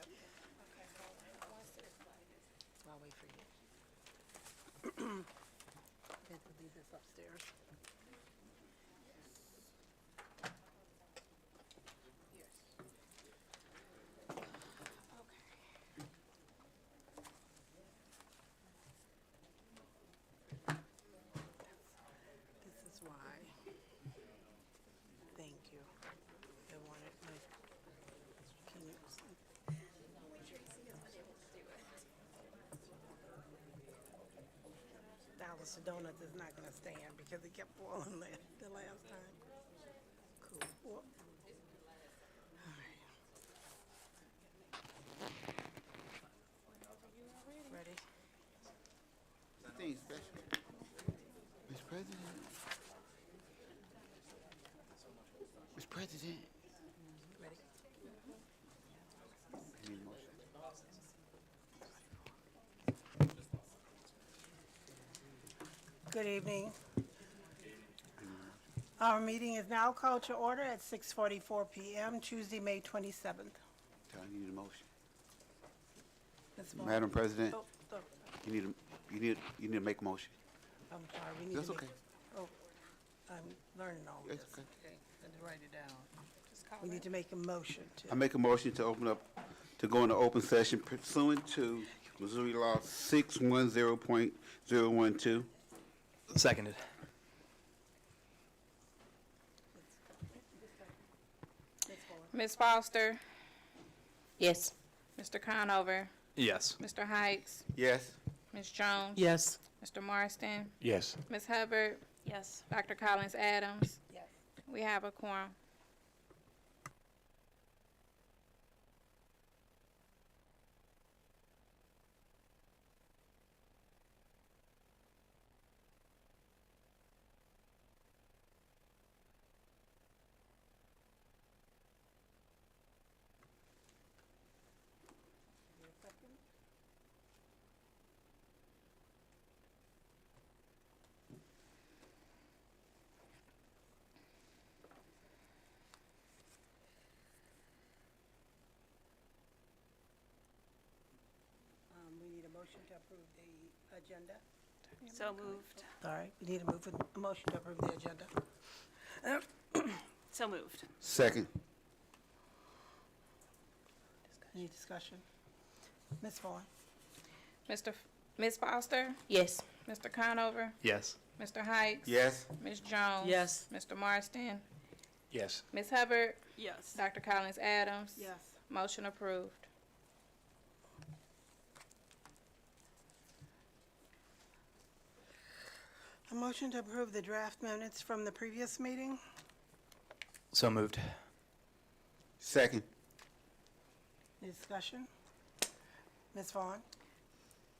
Yep. Okay, hold on. One second. I'll wait for you. I have to leave this upstairs. Yes. Okay. This is why. Thank you. I wanted my, can you, Dallas Donuts is not gonna stand because it kept falling the last time. Cool. Well, all right. Ready? Nothing special. Mr. President. Mr. President. Ready? I need a motion. Good evening. Our meeting is now called to order at 6:44 p.m., Tuesday, May 27th. I need a motion. Ms. Vaughn. Madam President, Oh, oh, you need to make a motion. I'm sorry, we need That's to make. okay. Oh, I'm learning all That's this. okay. Okay, let's write it down. We need to make a motion I to, make a motion to open up, to go into open session pursuant to Missouri Law 610.012. Seconded. Ms. Vaughn. Ms. Foster, Yes. Mr. Conover, Yes. Mr. Heights, Yes. Ms. Jones, Yes. Mr. Marston, Yes. Ms. Hubbard, Yes. Dr. Collins Adams. Yes. We have a quorum. Give me a second. We need a motion to approve the agenda. So moved. All right, we need a motion to approve the agenda. So moved. Second. Any discussion? Ms. Vaughn? Ms. Foster, Yes. Mr. Conover, Yes. Mr. Heights. Yes. Ms. Jones. Yes. Mr. Marston, Yes. Ms. Hubbard, Yes. Dr. Collins Adams. Yes. Motion approved. A motion to approve the draft minutes from the previous meeting? So moved. Second. Any discussion? Ms. Vaughn?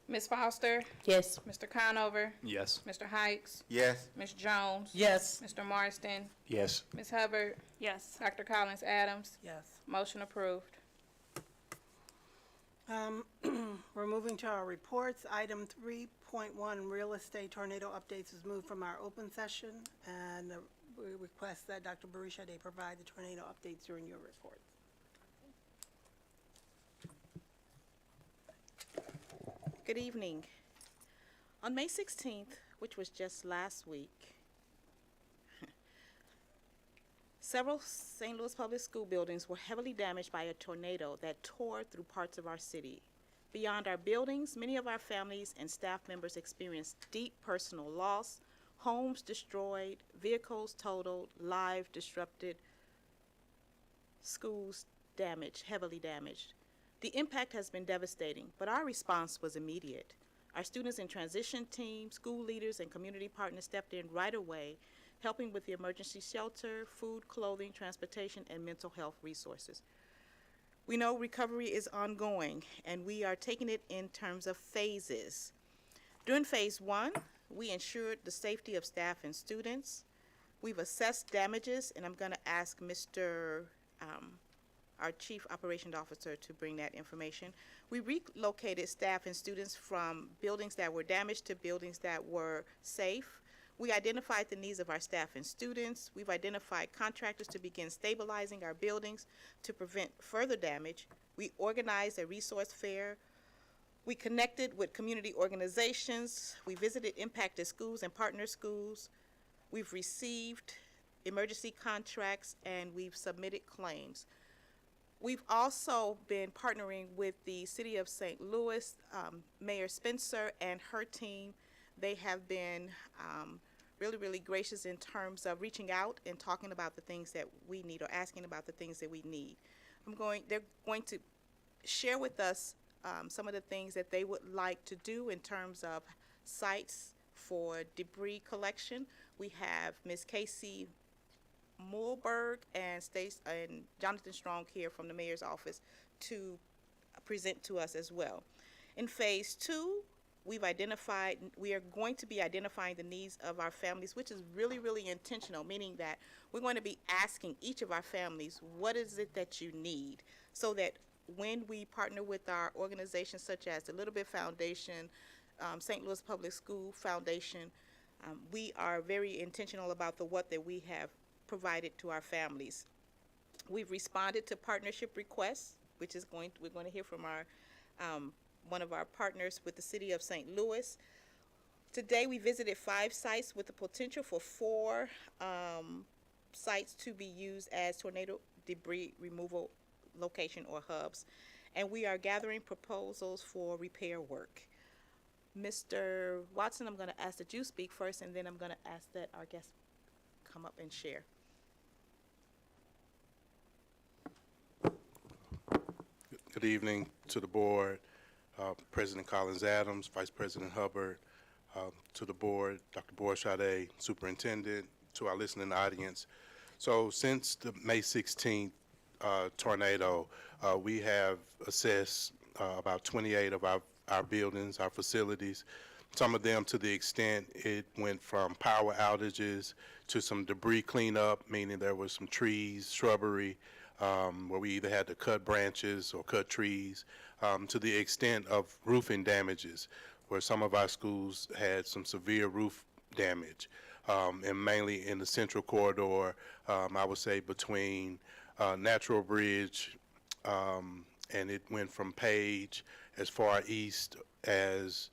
Ms. Foster, Yes. Mr. Conover, Yes. Mr. Heights, Yes. Ms. Jones. Yes. Mr. Marston, Yes. Ms. Hubbard, Yes. Dr. Collins Adams. Yes. Motion approved. We're moving to our reports. Item 3.1, real estate tornado updates, is moved from our open session, and we request that Dr. Barisha provide the tornado updates during your reports. Good evening. On May 16th, which was just last week, several St. Louis public school buildings were heavily damaged by a tornado that tore through parts of our city. Beyond our buildings, many of our families and staff members experienced deep personal loss, homes destroyed, vehicles totaled, lives disrupted, schools damaged, heavily damaged. The impact has been devastating, but our response was immediate. Our students in transition teams, school leaders, and community partners stepped in right away, helping with the emergency shelter, food, clothing, transportation, and mental health resources. We know recovery is ongoing, and we are taking it in terms of phases. During phase 1, we ensured the safety of staff and students. We've assessed damages, and I'm going to ask Mr. Our Chief Operations Officer to bring that information. We relocated staff and students from buildings that were damaged to buildings that were safe. We identified the needs of our staff and students. We've identified contractors to begin stabilizing our buildings to prevent further damage. We organized a resource fair. We connected with community organizations. We visited impacted schools and partner schools. We've received emergency contracts, and we've submitted claims. We've also been partnering with the City of St. Louis, Mayor Spencer and her team. They have been really, really gracious in terms of reaching out and talking about the things that we need, or asking about the things that we need. They're going to share with us some of the things that they would like to do in terms of sites for debris collection. We have Ms. Casey Mulberg and Jonathan Strong here from the mayor's office to present to us as well. In phase 2, we are going to be identifying the needs of our families, which is really, really intentional, meaning that we're going to be asking each of our families, what is it that you need? So that when we partner with our organizations such as the Little Bit Foundation, St. Louis Public School Foundation, we are very intentional about the what that we have provided to our families. We've responded to partnership requests, which is we're going to hear from our one of our partners with the City of St. Louis. Today we visited 5 sites with the potential for 4 sites to be used as tornado debris removal location or hubs, and we are gathering proposals for repair work. Mr. Watson, I'm going to ask that you speak first, and then I'm going to ask that our guests come up and share. Good evening to the board, President Collins Adams, Vice President Hubbard, to the board, Dr. Boishade, Superintendent, to our listening audience. So since the May 16th tornado, we have assessed about 28 of our buildings, our facilities, some of them to the extent it went from power outages to some debris cleanup, meaning there was some trees, shrubbery, where we either had to cut branches or cut trees, to the extent of roofing damages, where some of our schools had some severe roof damage, and mainly in the central corridor, I would say between Natural Bridge, and it went from Page as far east as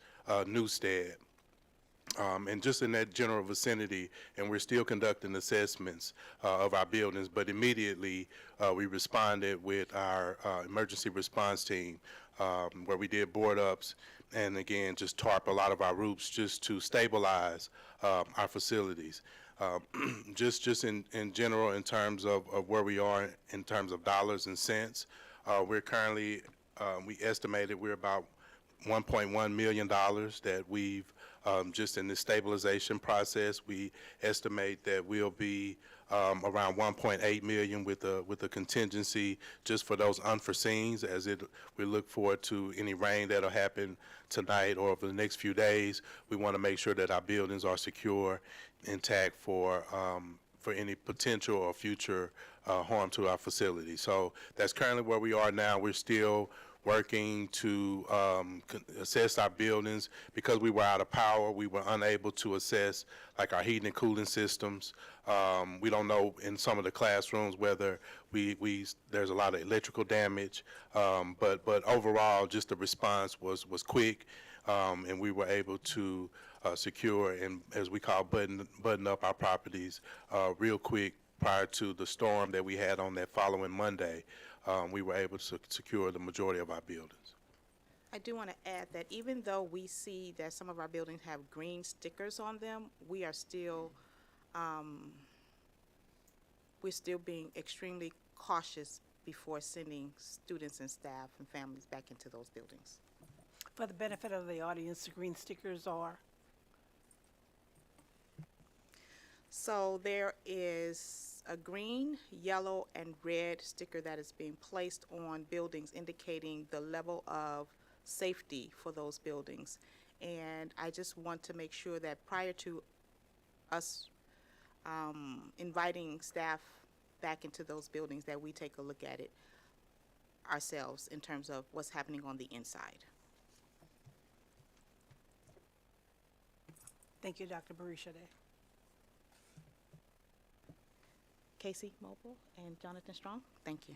Newstead. And just in that general vicinity, and we're still conducting assessments of our buildings, but immediately we responded with our emergency response team, where we did board ups and again just tarp a lot of our roofs just to stabilize our facilities. Just in general, in terms of where we are in terms of dollars and cents, we're currently, we estimated we're about $1.1 million that we've just in this stabilization process. We estimate that we'll be around 1.8 million with a contingency just for those unforeseens, as we look forward to any rain that'll happen tonight or over the next few days. We want to make sure that our buildings are secure, intact for any potential or future harm to our facility. So that's currently where we are now. We're still working to assess our buildings. Because we were out of power, we were unable to assess like our heating and cooling systems. We don't know in some of the classrooms whether there's a lot of electrical damage, but overall just the response was quick, and we were able to secure and, as we call, button up our properties real quick prior to the storm that we had on that following Monday. We were able to secure the majority of our buildings. I do want to add that even though we see that some of our buildings have green stickers on them, we are still being extremely cautious before sending students and staff and families back into those buildings. For the benefit of the audience, the green stickers are? So there is a green, yellow, and red sticker that is being placed on buildings indicating the level of safety for those buildings. And I just want to make sure that prior to us inviting staff back into those buildings, that we take a look at it ourselves in terms of what's happening on the inside. Thank you, Dr. Boishade. Casey Mobile and Jonathan Strong, thank you.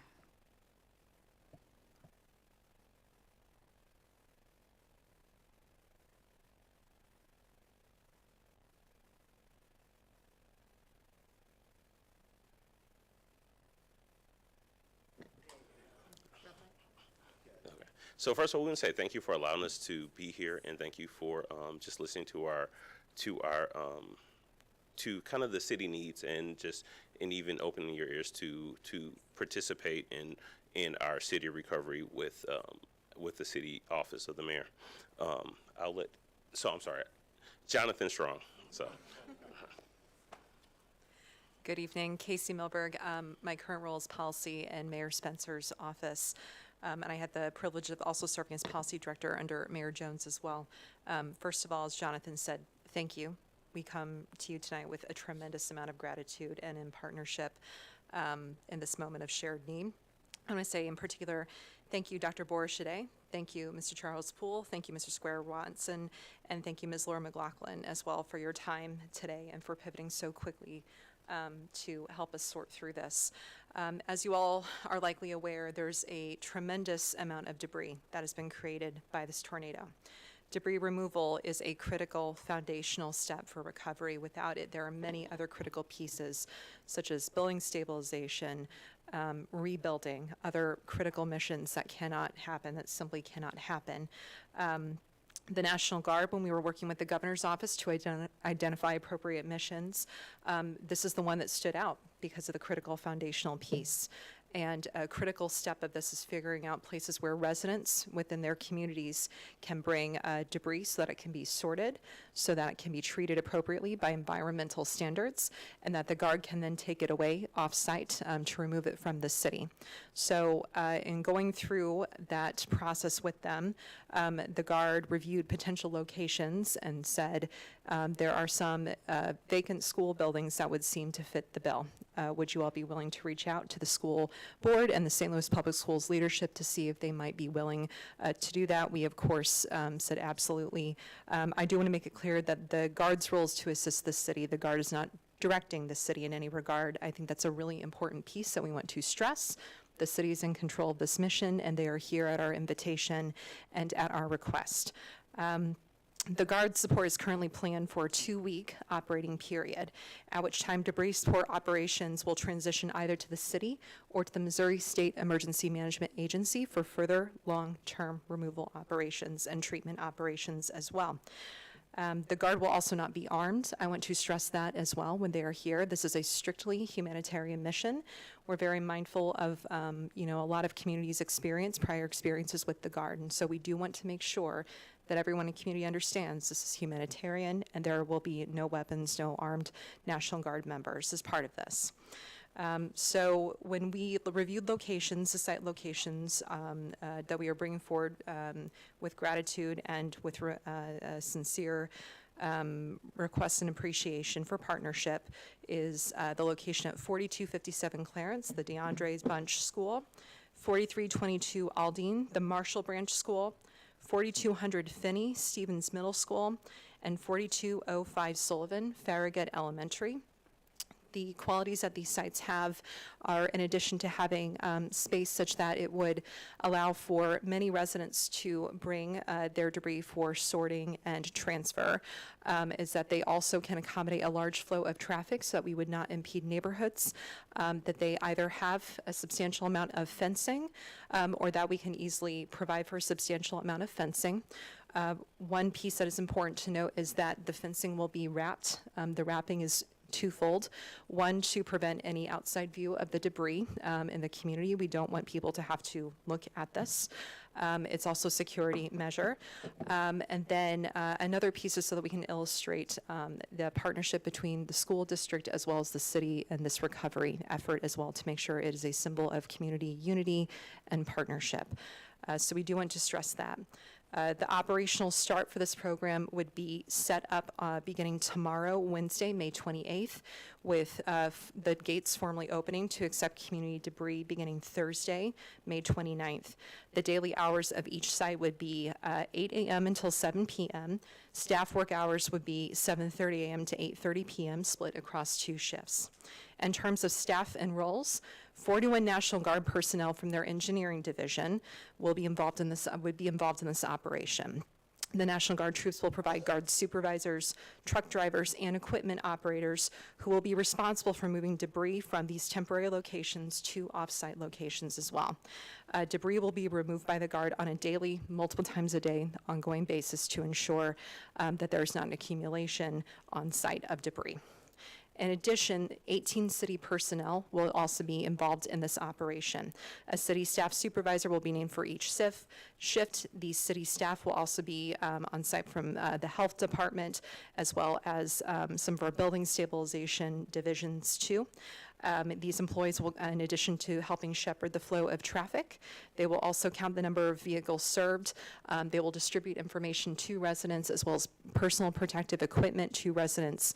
So first of all, we want to say thank you for allowing us to be here, and thank you for just listening to our to kind of the city needs, and even opening your ears to participate in our city recovery with the city office of the mayor. I'm sorry, Jonathan Strong. So. Good evening, Casey Milberg. My current role is policy in Mayor Spencer's office, and I had the privilege of also serving as policy director under Mayor Jones as well. First of all, as Jonathan said, thank you. We come to you tonight with a tremendous amount of gratitude and in partnership in this moment of shared need. I want to say in particular, thank you, Dr. Borishade. Thank you, Mr. Charles Poole. Thank you, Mr. Square Watson. And thank you, Ms. Laura McLaughlin, as well, for your time today and for pivoting so quickly to help us sort through this. As you all are likely aware, there's a tremendous amount of debris that has been created by this tornado. Debris removal is a critical foundational step for recovery. Without it, there are many other critical pieces, such as building stabilization, rebuilding, other critical missions that cannot happen, that simply cannot happen. The National Guard, when we were working with the governor's office to identify appropriate missions, this is the one that stood out because of the critical foundational piece. And a critical step of this is figuring out places where residents within their communities can bring debris so that it can be sorted, so that it can be treated appropriately by environmental standards, and that the Guard can then take it away off-site to remove it from the city. So in going through that process with them, the Guard reviewed potential locations and said there are some vacant school buildings that would seem to fit the bill. Would you all be willing to reach out to the school board and the St. Louis Public Schools leadership to see if they might be willing to do that? We, of course, said absolutely. I do want to make it clear that the Guard's role is to assist the city. The Guard is not directing the city in any regard. I think that's a really important piece that we want to stress. The city is in control of this mission, and they are here at our invitation and at our request. The Guard support is currently planned for a 2-week operating period, at which time debris support operations will transition either to the city or to the Missouri State Emergency Management Agency for further long-term removal operations and treatment operations as well. The Guard will also not be armed. I want to stress that as well when they are here. This is a strictly humanitarian mission. We're very mindful of, a lot of communities' prior experiences with the Guard, and so we do want to make sure that everyone in the community understands this is humanitarian and there will be no weapons, no armed National Guard members as part of this. So when we reviewed locations, the site locations that we are bringing forward with gratitude and with a sincere request and appreciation for partnership is the location at 4257 Clarence, the DeAndre's Bunch School, 4322 Aldine, the Marshall Branch School, 4200 Finney, Stevens Middle School, and 4205 Sullivan, Farragut Elementary. The qualities that these sites have are, in addition to having space such that it would allow for many residents to bring their debris for sorting and transfer, is that they also can accommodate a large flow of traffic so that we would not impede neighborhoods, that they either have a substantial amount of fencing or that we can easily provide for a substantial amount of fencing. One piece that is important to note is that the fencing will be wrapped. The wrapping is twofold. One, to prevent any outside view of the debris in the community. We don't want people to have to look at this. It's also a security measure. And then another piece is so that we can illustrate the partnership between the school district as well as the city and this recovery effort as well, to make sure it is a symbol of community unity and partnership. So we do want to stress that. The operational start for this program would be set up beginning tomorrow, Wednesday, May 28th, with the gates formally opening to accept community debris beginning Thursday, May 29th. The daily hours of each site would be 8 a.m. until 7 p.m. Staff work hours would be 7:30 a.m. to 8:30 p.m., split across 2 shifts. In terms of staff and roles, 41 National Guard personnel from their engineering division would be involved in this operation. The National Guard troops will provide guard supervisors, truck drivers, and equipment operators who will be responsible for moving debris from these temporary locations to off-site locations as well. Debris will be removed by the Guard on a daily, multiple times a day, ongoing basis to ensure that there's not an accumulation on site of debris. In addition, 18 city personnel will also be involved in this operation. A city staff supervisor will be named for each shift. The city staff will also be on site from the health department, as well as some of our building stabilization divisions too. These employees will, in addition to helping shepherd the flow of traffic, they will also count the number of vehicles served. They will distribute information to residents as well as personal protective equipment to residents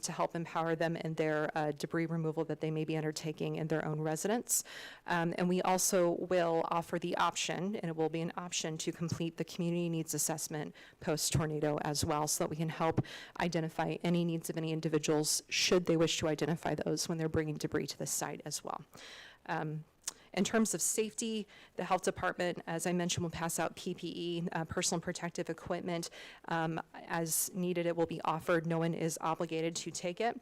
to help empower them in their debris removal that they may be undertaking in their own residence. And we also will offer the option, and it will be an option, to complete the community needs assessment post-tornado as well, so that we can help identify any needs of any individuals should they wish to identify those when they're bringing debris to the site as well. In terms of safety, the health department, as I mentioned, will pass out PPE, personal protective equipment. As needed, it will be offered. No one is obligated to take it.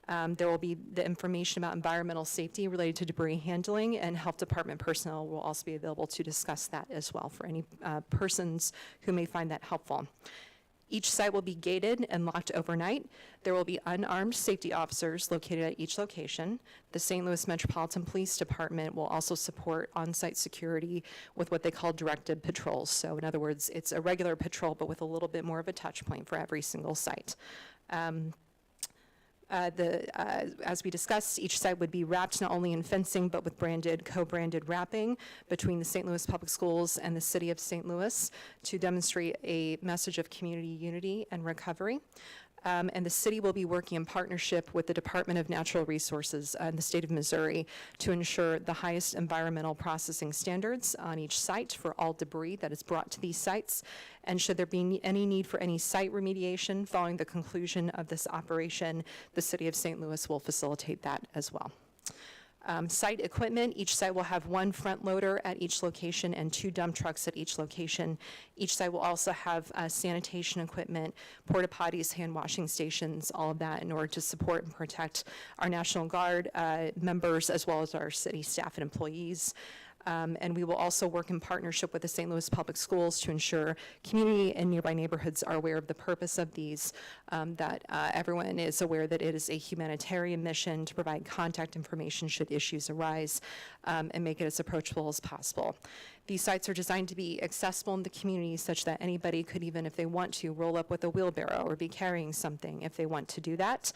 There will be the information about environmental safety related to debris handling, and health department personnel will also be available to discuss that as well for any persons who may find that helpful. Each site will be gated and locked overnight. There will be unarmed safety officers located at each location. The St. Louis Metropolitan Police Department will also support on-site security with what they call directed patrols. So in other words, it's a regular patrol, but with a little bit more of a touch point for every single site. As we discussed, each site would be wrapped not only in fencing, but with co-branded wrapping between the St. Louis Public Schools and the City of St. Louis to demonstrate a message of community unity and recovery. And the city will be working in partnership with the Department of Natural Resources in the state of Missouri to ensure the highest environmental processing standards on each site for all debris that is brought to these sites. And should there be any need for any site remediation following the conclusion of this operation, the City of St. Louis will facilitate that as well. Site equipment, each site will have one front loader at each location and 2 dump trucks at each location. Each site will also have sanitation equipment, porta potties, hand washing stations, all of that in order to support and protect our National Guard members as well as our city staff and employees. And we will also work in partnership with the St. Louis Public Schools to ensure community and nearby neighborhoods are aware of the purpose of these, that everyone is aware that it is a humanitarian mission to provide contact information should issues arise, and make it as approachable as possible. These sites are designed to be accessible in the community such that anybody could, even if they want to, roll up with a wheelbarrow or be carrying something if they want to do that.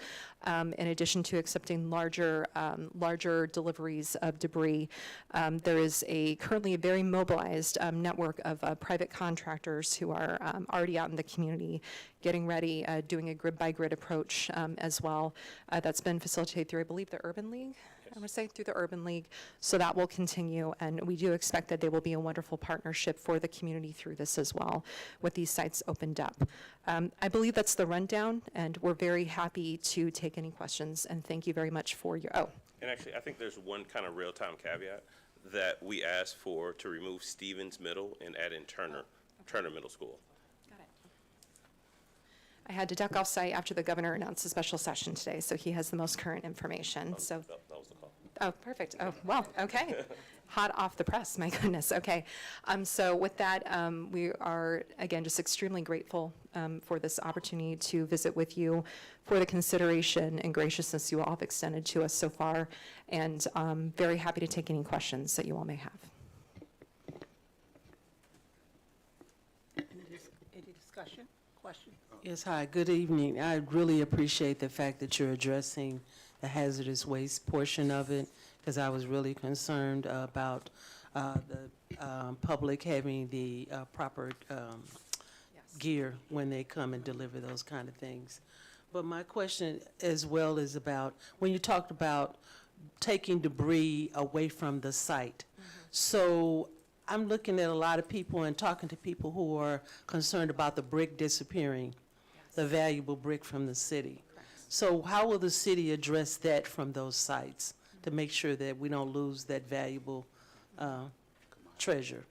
In addition to accepting larger deliveries of debris, there is currently a very mobilized network of private contractors who are already out in the community getting ready, doing a grid-by-grid approach as well. That's been facilitated through, I believe, the Urban League. I would say through the Urban League. So that will continue, and we do expect that they will be a wonderful partnership for the community through this as well, with these sites opened up. I believe that's the rundown, and we're very happy to take any questions, and thank you very much for your, And actually, I think there's one kind of real-time caveat that we asked for to remove Stevens Middle and add in Turner Middle School. Got it. I had to duck off site after the governor announced a special session today, so he has the most current information, so. That was the call. Oh, perfect. Oh, well, okay. Hot off the press, my goodness. Okay. So with that, we are, again, just extremely grateful for this opportunity to visit with you, for the consideration and graciousness you all have extended to us so far, and very happy to take any questions that you all may have. Any discussion, question? Yes, hi, good evening. I really appreciate the fact that you're addressing the hazardous waste portion of it, because I was really concerned about the public having the proper gear when they come and deliver those kind of things. But my question as well is about, when you talked about taking debris away from the site. So I'm looking at a lot of people and talking to people who are concerned about the brick disappearing, the valuable brick from the city. So how will the city address that from those sites to make sure that we don't lose that valuable treasure?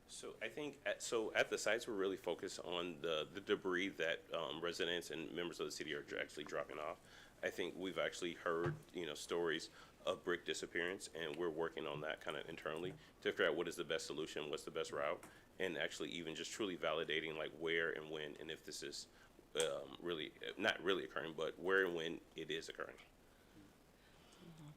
So I think, at the sites, we're really focused on the debris that residents and members of the city are actually dropping off. I think we've actually heard, stories of brick disappearance, and we're working on that kind of internally to figure out what is the best solution, what's the best route, and actually even just truly validating like where and when, and if this is really, not really occurring, but where and when it is occurring.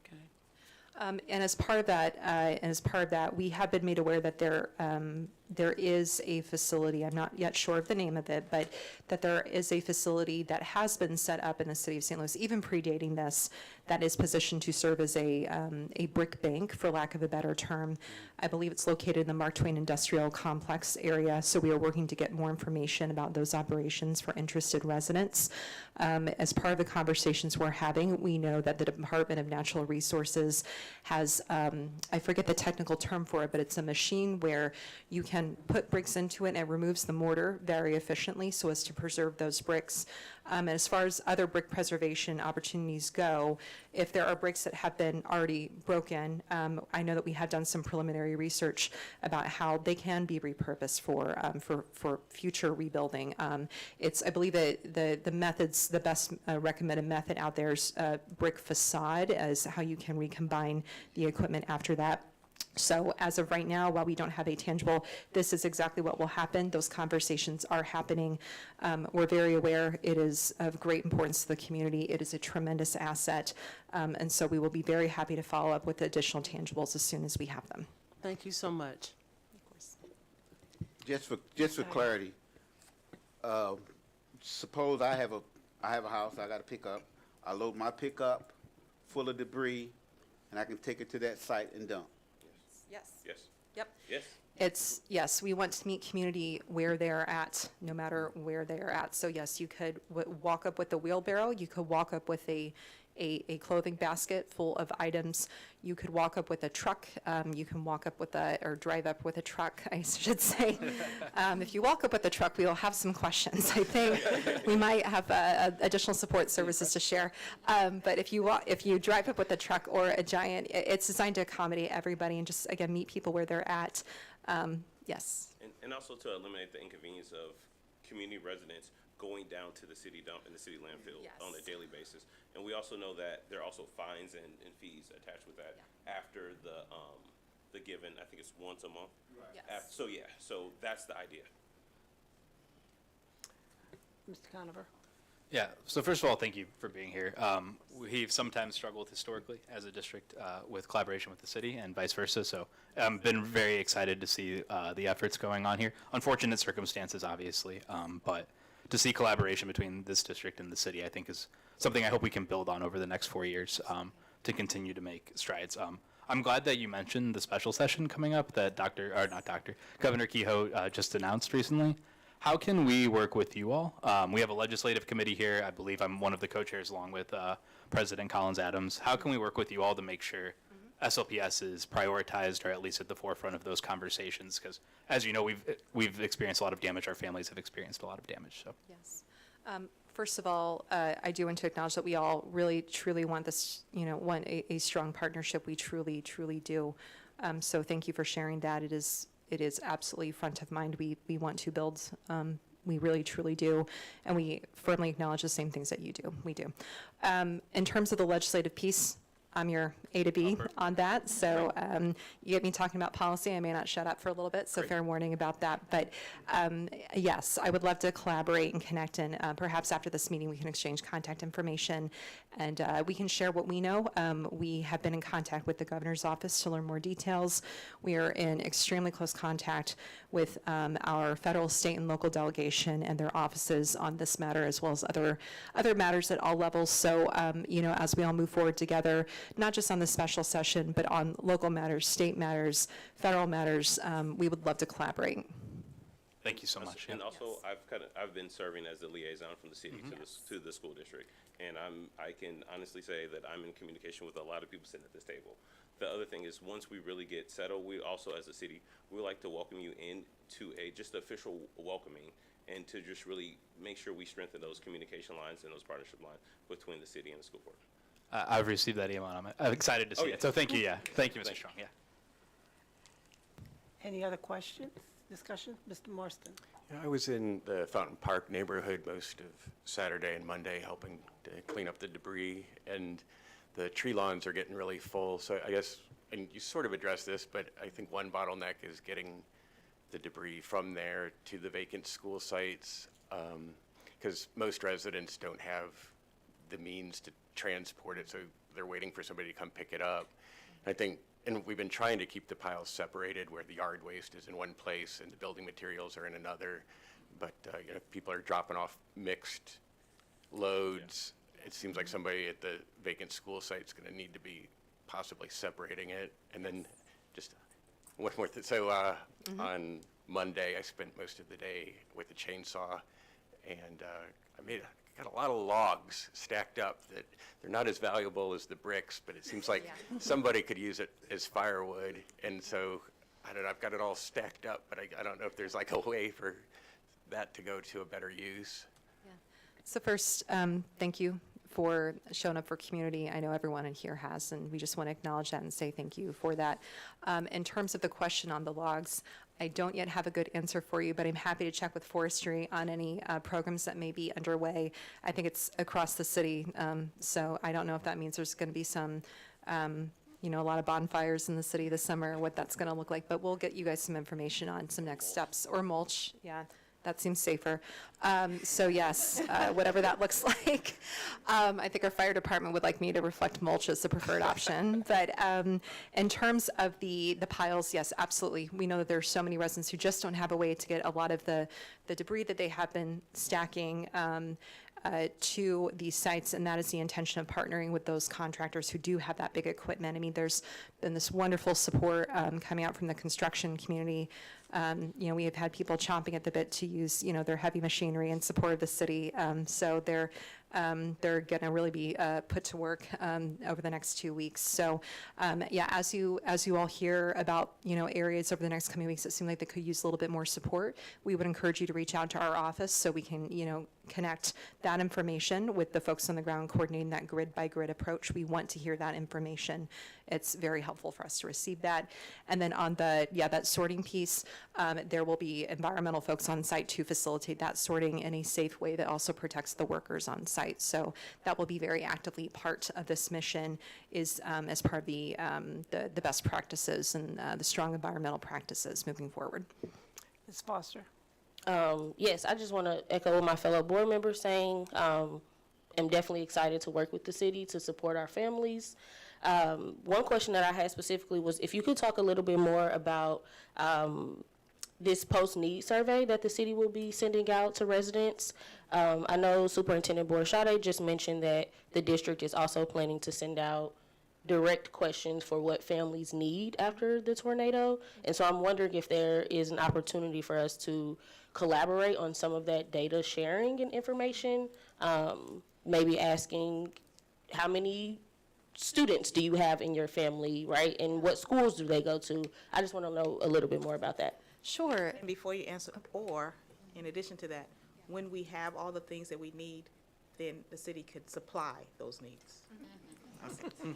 Okay. And as part of that, we have been made aware that there is a facility, I'm not yet sure of the name of it, but that there is a facility that has been set up in the city of St. Louis, even predating this, that is positioned to serve as a brick bank, for lack of a better term. I believe it's located in the Mark Twain Industrial Complex area, so we are working to get more information about those operations for interested residents. As part of the conversations we're having, we know that the Department of Natural Resources has, I forget the technical term for it, but it's a machine where you can put bricks into it and it removes the mortar very efficiently so as to preserve those bricks. And as far as other brick preservation opportunities go, if there are bricks that have been already broken, I know that we have done some preliminary research about how they can be repurposed for future rebuilding. I believe that the best recommended method out there is brick facade, as how you can recombine the equipment after that. So as of right now, while we don't have a tangible, this is exactly what will happen. Those conversations are happening. We're very aware it is of great importance to the community. It is a tremendous asset. And so we will be very happy to follow up with additional tangibles as soon as we have them. Thank you so much. Of course. Just for clarity, suppose I have a house, I got a pickup. I load my pickup full of debris, and I can take it to that site and dump. Yes. Yes. Yep. Yes. Yes, we want to meet community where they're at, no matter where they're at. So yes, you could walk up with a wheelbarrow, you could walk up with a clothing basket full of items. You could walk up with a truck. You can walk up with or drive up with a truck, I should say. If you walk up with a truck, we will have some questions. I think we might have additional support services to share. But if you drive up with a truck or a giant, it's designed to accommodate everybody and just, again, meet people where they're at. Yes. And also to eliminate the inconvenience of community residents going down to the city dump and the city landfill Yes. on a daily basis. And we also know that there are also fines and fees attached with that after the given, I think it's once a month. Yes. So that's the idea. Mr. Conover? Yeah, so first of all, thank you for being here. We've sometimes struggled historically as a district with collaboration with the city and vice versa, so I've been very excited to see the efforts going on here. Unfortunate circumstances, obviously, but to see collaboration between this district and the city, I think is something I hope we can build on over the next 4 years to continue to make strides. I'm glad that you mentioned the special session coming up that Governor Kehoe just announced recently. How can we work with you all? We have a legislative committee here. I believe I'm one of the co-chairs along with President Collins Adams. How can we work with you all to make sure SLPS is prioritized or at least at the forefront of those conversations? Because as you know, we've experienced a lot of damage. Our families have experienced a lot of damage. So Yes. First of all, I do want to acknowledge that we all really, truly want this, want a strong partnership. We truly, truly do. So thank you for sharing that. It is absolutely front of mind. We want to build, we really, truly do. And we firmly acknowledge the same things that you do. We do. In terms of the legislative piece, I'm your A to B on that. So you get me talking about policy. I may not shut up for a little bit, so fair warning about that. But yes, I would love to collaborate and connect. And perhaps after this meeting, we can exchange contact information and we can share what we know. We have been in contact with the governor's office to learn more details. We are in extremely close contact with our federal, state, and local delegation and their offices on this matter, as well as other matters at all levels. So, as we all move forward together, not just on the special session, but on local matters, state matters, federal matters, we would love to collaborate. thank you so much. And also, I've been serving as the liaison from the city to the school district, and I can honestly say that I'm in communication with a lot of people sitting at this table. The other thing is, once we really get settled, we also, as a city, we would like to welcome you into just official welcoming, and to just really make sure we strengthen those communication lines and those partnership lines between the city and the school board. I've received that email, and I'm excited to see it. So thank you. Yeah, thank you, Mr. Strong. Yeah. Any other questions? Discussion, Mr. Morstan. Yeah, I was in the Fountain Park neighborhood most of Saturday and Monday helping to clean up the debris, and the tree lawns are getting really full. So I guess, and you sort of addressed this, but I think one bottleneck is getting the debris from there to the vacant school sites, because most residents don't have the means to transport it, so they're waiting for somebody to come pick it up. I think, and we've been trying to keep the piles separated where the yard waste is in one place and the building materials are in another. But you know, if people are dropping off mixed loads, it seems like somebody at the vacant school site is going to need to be possibly separating it. And then just one more thing. So on Monday, I spent most of the day with a chainsaw, and I got a lot of logs stacked up that they're not as valuable as the bricks, but it seems like somebody could use it as firewood. And so, I don't know, I've got it all stacked up, but I don't know if there's like a way for that to go to a better use. So first, thank you for showing up for community. I know everyone in here has, and we just want to acknowledge that and say thank you for that. In terms of the question on the logs, I don't yet have a good answer for you, but I'm happy to check with forestry on any programs that may be underway. I think it's across the city, so I don't know if that means there's going to be some, a lot of bonfires in the city this summer, what that's going to look like, but we'll get you guys some information on some next steps, or mulch, yeah. That seems safer. So yes, whatever that looks like. I think our fire department would like me to reflect mulch as the preferred option. But in terms of the piles, yes, absolutely. We know that there are so many residents who just don't have a way to get a lot of the debris that they have been stacking to these sites, and that is the intention of partnering with those contractors who do have that big equipment. I mean, there's been this wonderful support coming out from the construction community. We have had people chomping at the bit to use, their heavy machinery in support of the city. So they're going to really be put to work over the next 2 weeks. So, as you all hear about, areas over the next coming weeks that seem like they could use a little bit more support, we would encourage you to reach out to our office so we can, connect that information with the folks on the ground coordinating that grid by grid approach. We want to hear that information. It's very helpful for us to receive that. And then on that sorting piece, there will be environmental folks on site to facilitate that sorting in a safe way that also protects the workers on site. So that will be very actively part of this mission, is as part of the best practices and the strong environmental practices moving forward. Ms. Foster. Yes, I just want to echo what my fellow board members saying. I'm definitely excited to work with the city to support our families. One question that I had specifically was if you could talk a little bit more about this post-need survey that the city will be sending out to residents. I know Superintendent Borshade just mentioned that the district is also planning to send out direct questions for what families need after the tornado. And so I'm wondering if there is an opportunity for us to collaborate on some of that data sharing and information, maybe asking how many students do you have in your family, right? And what schools do they go to? I just want to know a little bit more about that. Sure. And before you answer, or in addition to that, when we have all the things that we need, then the city could supply those needs.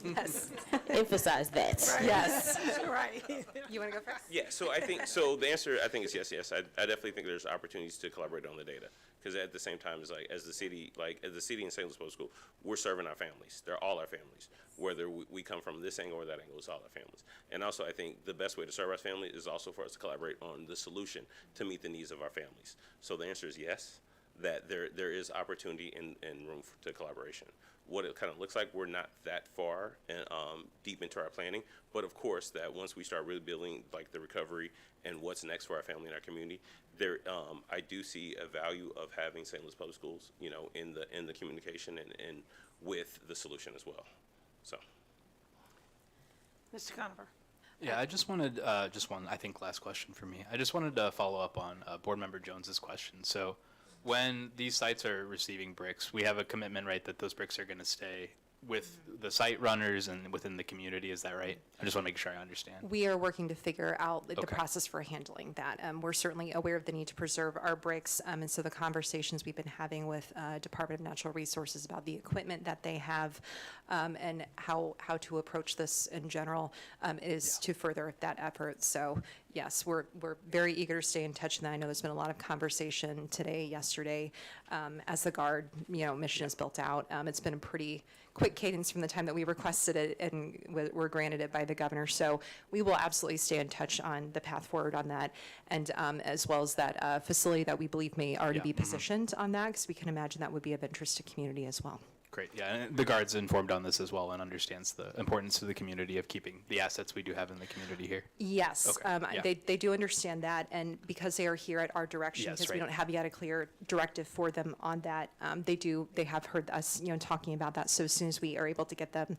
Yes. Emphasize that. Yes. Right. You want to go first? Yeah, so I think, so the answer, I think, is yes. I definitely think there's opportunities to collaborate on the data. Because at the same time, it's like, as the city in St. Louis Public School, we're serving our families. They're all our families. Whether we come from this angle or that angle, it's all our families. And also, I think the best way to serve our family is also for us to collaborate on the solution to meet the needs of our families. So the answer is yes, that there is opportunity and room to collaboration. What it kind of looks like, we're not that far and deep into our planning, but of course that once we start really building like the recovery and what's next for our family and our community, there I do see a value of having St. Louis Public Schools, in the communication and with the solution as well. So, Mr. Conover. Yeah, I just wanted, just one, I think, last question for me. I just wanted to follow up on Board Member Jones's question. So when these sites are receiving bricks, we have a commitment, right, that those bricks are going to stay with the site runners and within the community. Is that right? I just want to make sure I understand. We are working to figure out the Okay. process for handling that. We're certainly aware of the need to preserve our bricks, and so the conversations we've been having with Department of Natural Resources about the equipment that they have and how to approach this in general is to further that effort. So yes, we're very eager to stay in touch, and I know there's been a lot of conversation today, yesterday, as the Guard, mission is built out. It's been a pretty quick cadence from the time that we requested it and were granted it by the governor. So we will absolutely stay in touch on the path forward on that, and as well as that facility that we believe may already be positioned on that, because we can imagine that would be of interest to community as well. Great, yeah, and the Guard's informed on this as well and understands the importance to the community of keeping the assets we do have in the community here. Yes, Okay, yeah. they do understand that, and because they are here at our direction, Yes, because we right. don't have yet a clear directive for them on that, they have heard us, talking about that. So as soon as we are able to get them,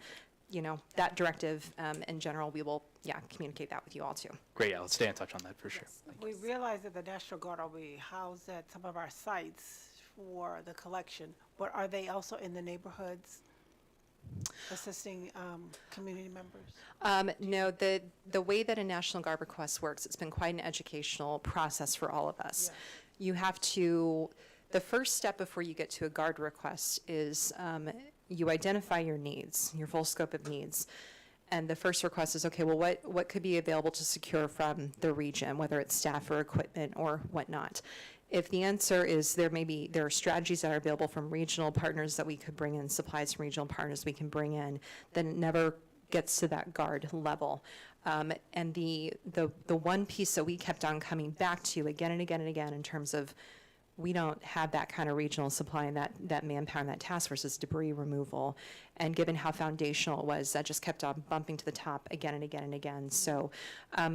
that directive in general, we will, communicate that with you all too. Great, yeah, let's stay in touch on that for sure. We realize that the National Guard will be housed at some of our sites for the collection, but are they also in the neighborhoods assisting community members? No, the way that a National Guard request works, it's been quite an educational process for all of us. Yeah. You have to, the first step before you get to a Guard request is you identify your needs, your full scope of needs. And the first request is, okay, well, what could be available to secure from the region, whether it's staff or equipment or whatnot? If the answer is there are strategies that are available from regional partners that we could bring in, supplies from regional partners we can bring in, then it never gets to that Guard level. And the one piece that we kept on coming back to again and again and again in terms of we don't have that kind of regional supply and that manpower and that task force is debris removal. And given how foundational it was, that just kept on bumping to the top again and again and again. So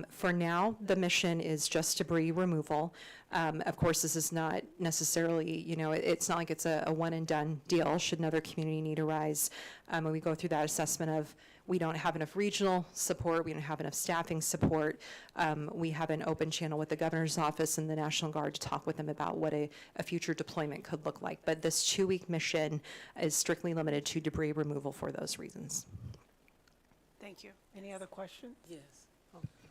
for now, the mission is just debris removal. Of course, this is not necessarily, it's not like it's a one and done deal. Should another community need arise, when we go through that assessment of we don't have enough regional support, we don't have enough staffing support, we have an open channel with the governor's office and the National Guard to talk with them about what a future deployment could look like. But this 2-week mission is strictly limited to debris removal for those reasons. Thank you. Any other questions? Yes.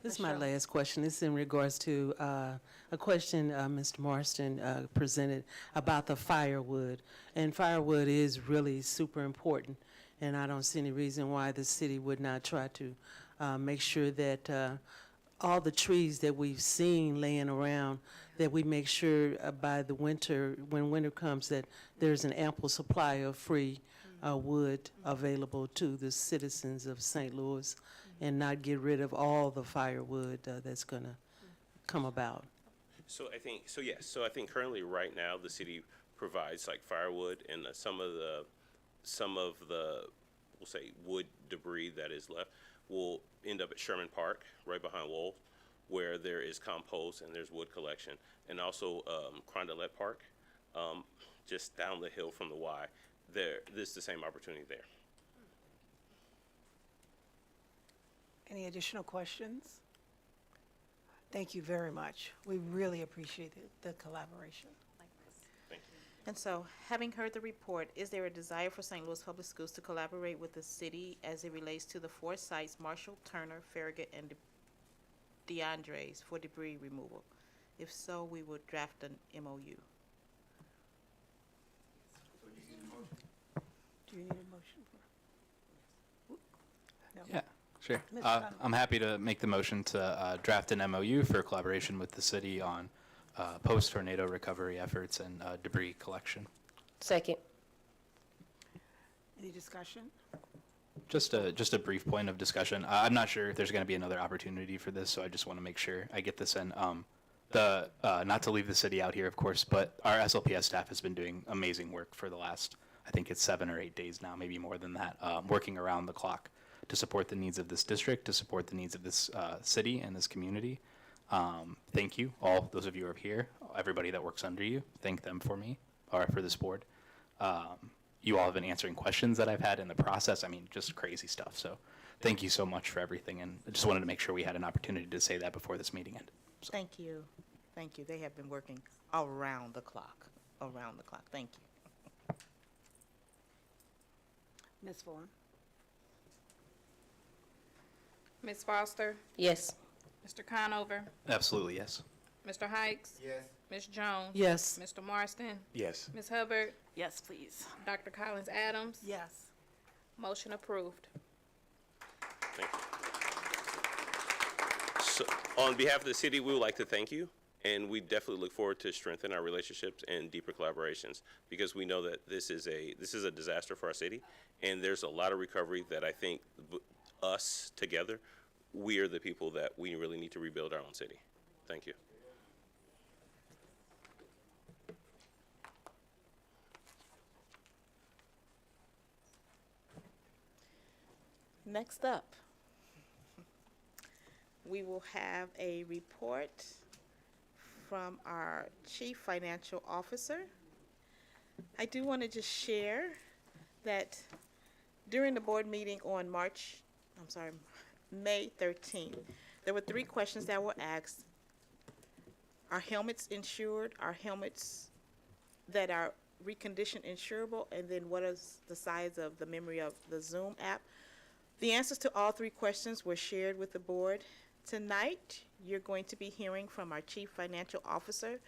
This is my Michelle. last question. It's in regards to a question Mr. Marston presented about the firewood. And firewood is really super important. And I don't see any reason why the city would not try to make sure that all the trees that we've seen laying around, that we make sure by the winter, when winter comes, that there's an ample supply of free wood available to the citizens of St. Louis, and not get rid of all the firewood that's going to come about. So I think currently right now the city provides like firewood and some of the we'll say wood debris that is left will end up at Sherman Park right behind Wolf, where there is compost and there's wood collection, and also Crondelet Park just down the hill from the Y. There's the same opportunity there. Any additional questions? Thank you very much. We really appreciate the collaboration. Thank you. And so, having heard the report, is there a desire for St. Louis Public Schools to collaborate with the city as it relates to the 4 sites, Marshall, Turner, Farragut, and DeAndre's, for debris removal? If so, we would draft an MOU. Do you need a motion for? No. Yeah, sure. Ms. Connell. I'm happy to make the motion to draft an MOU for collaboration with the city on post-tornado recovery efforts and debris collection. Second. Any discussion? Just a brief point of discussion. I'm not sure if there's going to be another opportunity for this, so I just want to make sure I get this in. Not to leave the city out here, of course, but our SLPS staff has been doing amazing work for the last, I think it's 7 or 8 days now, maybe more than that, working around the clock to support the needs of this district, to support the needs of this city and this community. Thank you, all those of you who are here, everybody that works under you. Thank them for me, or for this board. You all have been answering questions that I've had in the process. I mean, just crazy stuff. So thank you so much for everything. And I just wanted to make sure we had an opportunity to say that before this meeting ended. So. Thank you. Thank you. They have been working around the clock. Around the clock. Thank you. Ms. Vaughn? Ms. Foster, Yes. Mr. Conover, Absolutely, yes. Mr. Hikes, Yes. Ms. Jones. Yes. Mr. Marston, Yes. Ms. Hubbard, Yes, please. Dr. Collins Adams. Yes. Motion approved. Thank you. So on behalf of the city, we would like to thank you, and we definitely look forward to strengthen our relationships and deeper collaborations, because we know that this is a disaster for our city, and there's a lot of recovery that I think us together, we are the people that we really need to rebuild our own city. Thank you. Next up, we will have a report from our Chief Financial Officer. I do want to just share that during the board meeting on May 13th, there were 3 questions that were asked. Are helmets insured? Are helmets that are reconditioned insurable? And then what is the size of the memory of the Zoom app? The answers to all 3 questions were shared with the board. Tonight, you're going to be hearing from our Chief Financial Officer.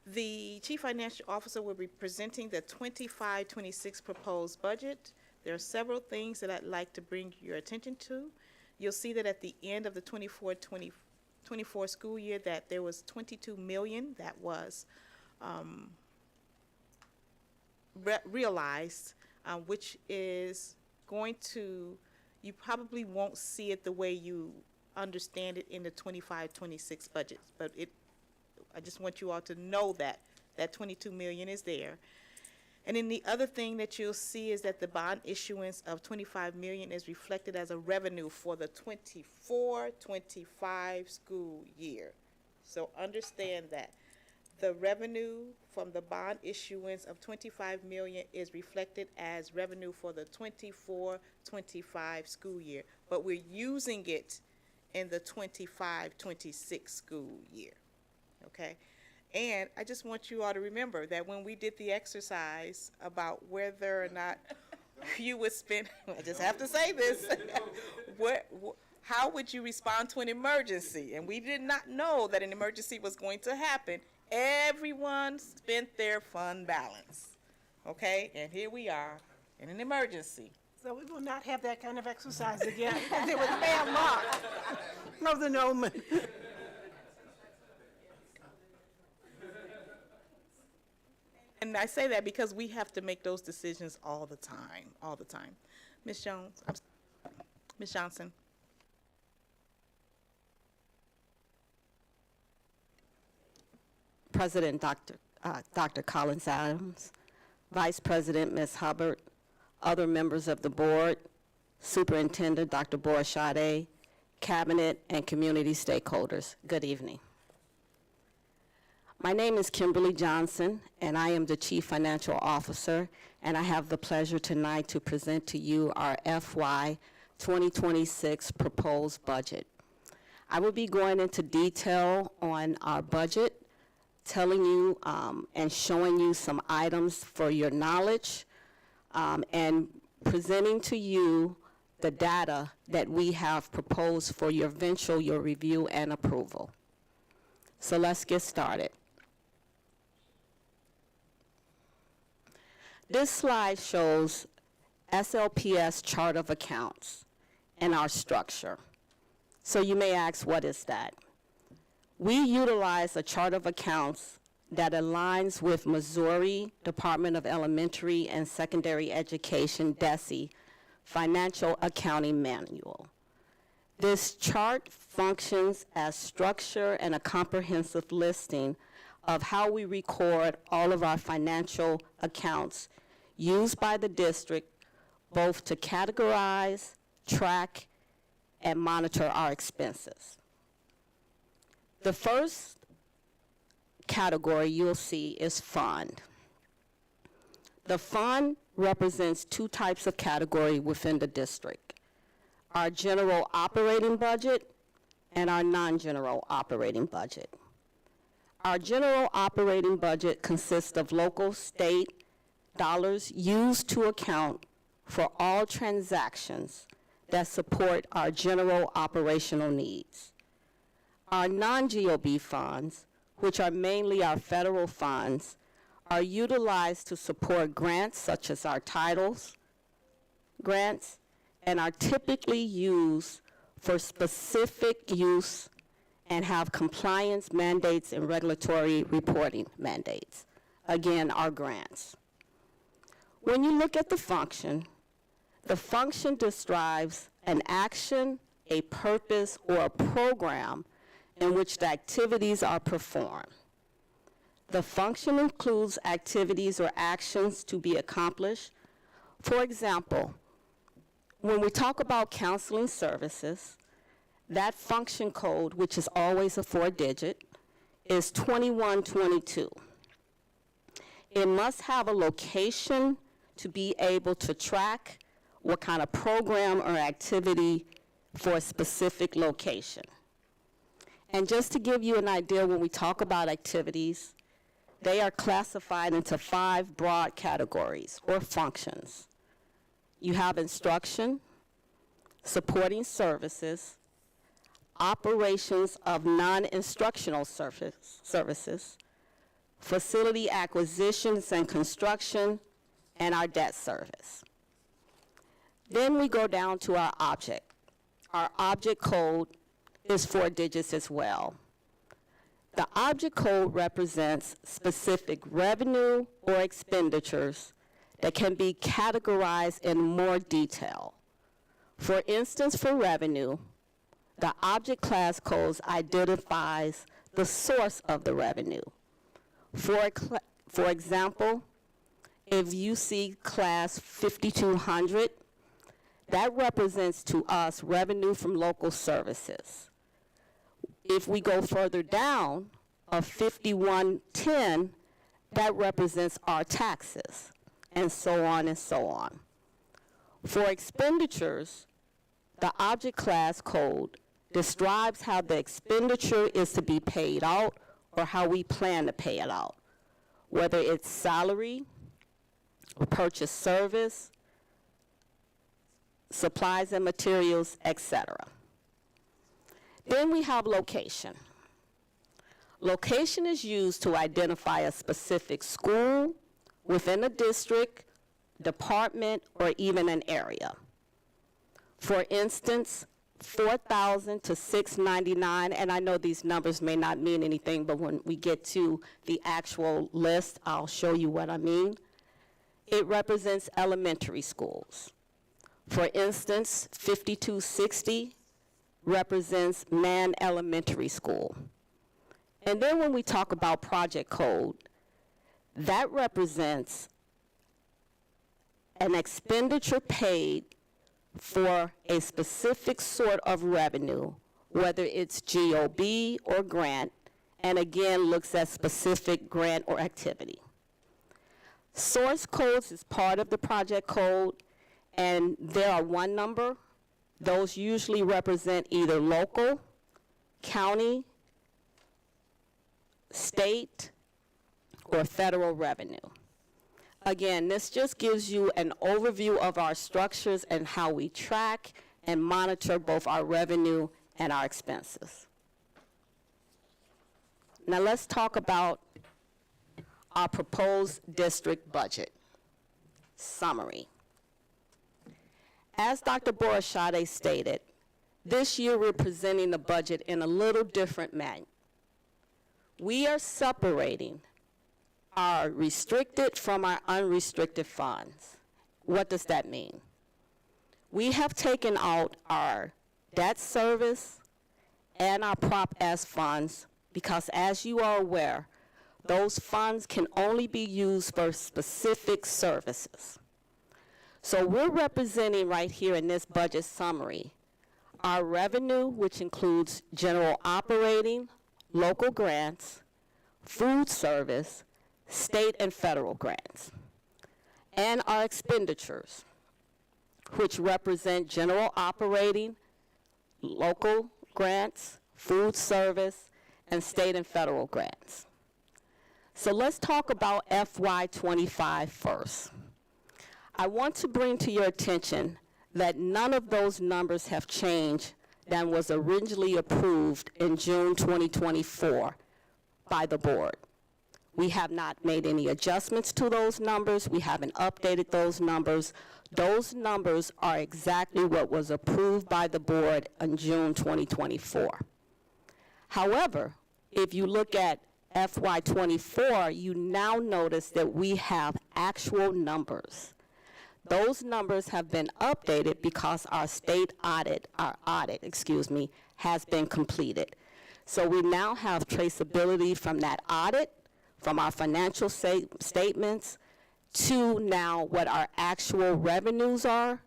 The Chief Financial Officer will be presenting the 25-26 proposed budget. There are several things that I'd like to bring your attention to. You'll see that at the end of the 24 school year that there was $22 million that was realized, which is going to, you probably won't see it the way you understand it in the 25-26 budget, but I just want you all to know that that $22 million is there. And then the other thing that you'll see is that the bond issuance of $25 million is reflected as a revenue for the 24-25 school year. So understand that the revenue from the bond issuance of $25 million is reflected as revenue for the 24-25 school year, but we're using it in the 25-26 school year, okay? And I just want you all to remember that when we did the exercise about whether or not you would spend, I just have to say this, how would you respond to an emergency? And we did not know that an emergency was going to happen. Everyone spent their fund balance, okay? And here we are in an emergency. So we will not have that kind of exercise again, because it was bad luck of the Noman. And I say that because we have to make those decisions all the time. Ms. Jones, Ms. Johnson. President Dr. Collins Adams, Vice President Ms. Hubbard, other members of the board, Superintendent Dr. Borshade, Cabinet, and community stakeholders, good evening. My name is Kimberly Johnson, and I am the Chief Financial Officer, and I have the pleasure tonight to present to you our FY 2026 proposed budget. I will be going into detail on our budget, telling you and showing you some items for your knowledge, and presenting to you the data that we have proposed for your review and approval. So let's get started. This slide shows SLPS chart of accounts and our structure. So you may ask, what is that? We utilize a chart of accounts that aligns with Missouri Department of Elementary and Secondary Education, DESE, Financial Accounting Manual. This chart functions as structure and a comprehensive listing of how we record all of our financial accounts used by the district, both to categorize, track, and monitor our expenses. The first category you'll see is fund. The fund represents 2 types of category within the district: our general operating budget and our non-general operating budget. Our general operating budget consists of local, state dollars used to account for all transactions that support our general operational needs. Our non-GOB funds, which are mainly our federal funds, are utilized to support grants such as our titles grants, and are typically used for specific use and have compliance mandates and regulatory reporting mandates. Again, our grants. When you look at the function describes an action, a purpose, or a program in which the activities are performed. The function includes activities or actions to be accomplished. For example, when we talk about counseling services, that function code, which is always a 4-digit, is 2122. It must have a location to be able to track what kind of program or activity for a specific location. And just to give you an idea, when we talk about activities, they are classified into 5 broad categories or functions. You have instruction, supporting services, operations of non-instructional services, facility acquisitions and construction, and our debt service. Then we go down to our object. Our object code is 4 digits as well. The object code represents specific revenue or expenditures that can be categorized in more detail. For instance, for revenue, the object class codes identifies the source of the revenue. For example, if you see class 5200, that represents to us revenue from local services. If we go further down, of 5110, that represents our taxes, and so on and so on. For expenditures, the object class code describes how the expenditure is to be paid out or how we plan to pay it out, whether it's salary, or purchase service, supplies and materials, etc. Then we have location. Location is used to identify a specific school within a district, department, or even an area. For instance, 4,000 to 699, and I know these numbers may not mean anything, but when we get to the actual list, I'll show you what I mean. It represents elementary schools. For instance, 5260 represents Man Elementary School. And then when we talk about project code, that represents an expenditure paid for a specific sort of revenue, whether it's GOB or grant, and again looks at specific grant or activity. Source codes is part of the project code, and there are 1 number. Those usually represent either local, county, state, or federal revenue. Again, this just gives you an overview of our structures and how we track and monitor both our revenue and our expenses. Now let's talk about our proposed district budget summary. As Dr. Borashade stated, this year we're presenting the budget in a little different manner. We are separating our restricted from our unrestricted funds. What does that mean? We have taken out our debt service and our Prop S funds because, as you are aware, those funds can only be used for specific services. So we're representing right here in this budget summary our revenue, which includes general operating, local grants, food service, state and federal grants, and our expenditures, which represent general operating, local grants, food service, and state and federal grants. So let's talk about FY25 first. I want to bring to your attention that none of those numbers have changed than was originally approved in June 2024 by the board. We have not made any adjustments to those numbers. We haven't updated those numbers. Those numbers are exactly what was approved by the board in June 2024. However, if you look at FY24, you now notice that we have actual numbers. Those numbers have been updated because our audit, has been completed. So we now have traceability from that audit, from our financial statements, to now what our actual revenues are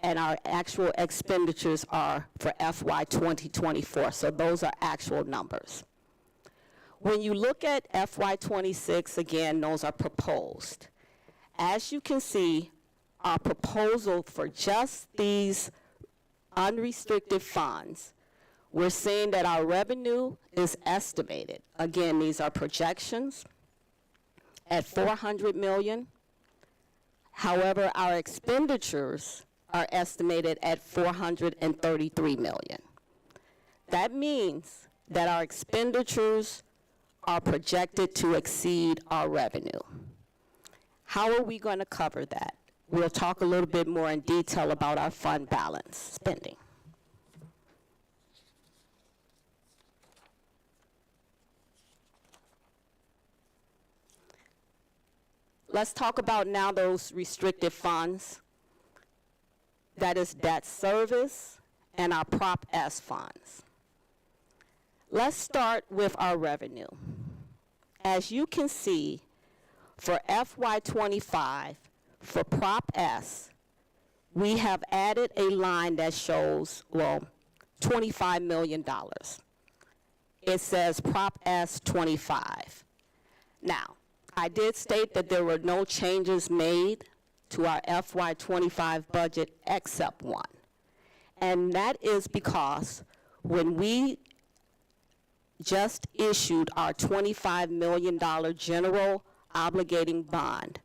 and our actual expenditures are for FY 2024. So those are actual numbers. When you look at FY 26, again, those are proposed. As you can see, our proposal for just these unrestricted funds, we're seeing that our revenue is estimated. Again, these are projections at $400 million. However, our expenditures are estimated at $433 million. That means that our expenditures are projected to exceed our revenue. How are we going to cover that? We'll talk a little bit more in detail about our fund balance spending. Let's talk about now those restricted funds. That is debt service and our Prop S funds. Let's start with our revenue. As you can see, for FY25, for Prop S, we have added a line that shows, well, $25 million. It says Prop S 25. Now, I did state that there were no changes made to our FY25 budget except one. And that is because when we just issued our $25 million general obligating bond,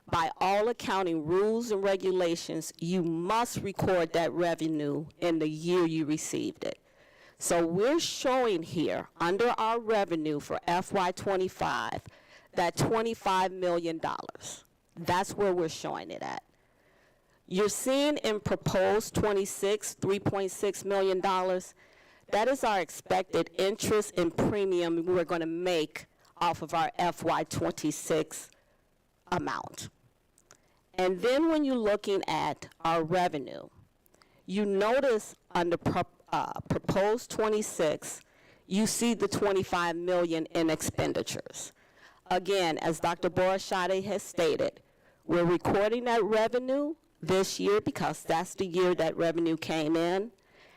by all accounting rules and regulations, you must record that revenue in the year you received it. So we're showing here under our revenue for FY25 that $25 million. That's where we're showing it at. You're seeing in proposed 26, $3.6 million. That is our expected interest and premium we're going to make off of our FY26 amount. And then when you're looking at our revenue, you notice under proposed 26, you see the $25 million in expenditures. Again, as Dr. Borashade has stated, we're recording that revenue this year because that's the year that revenue came in,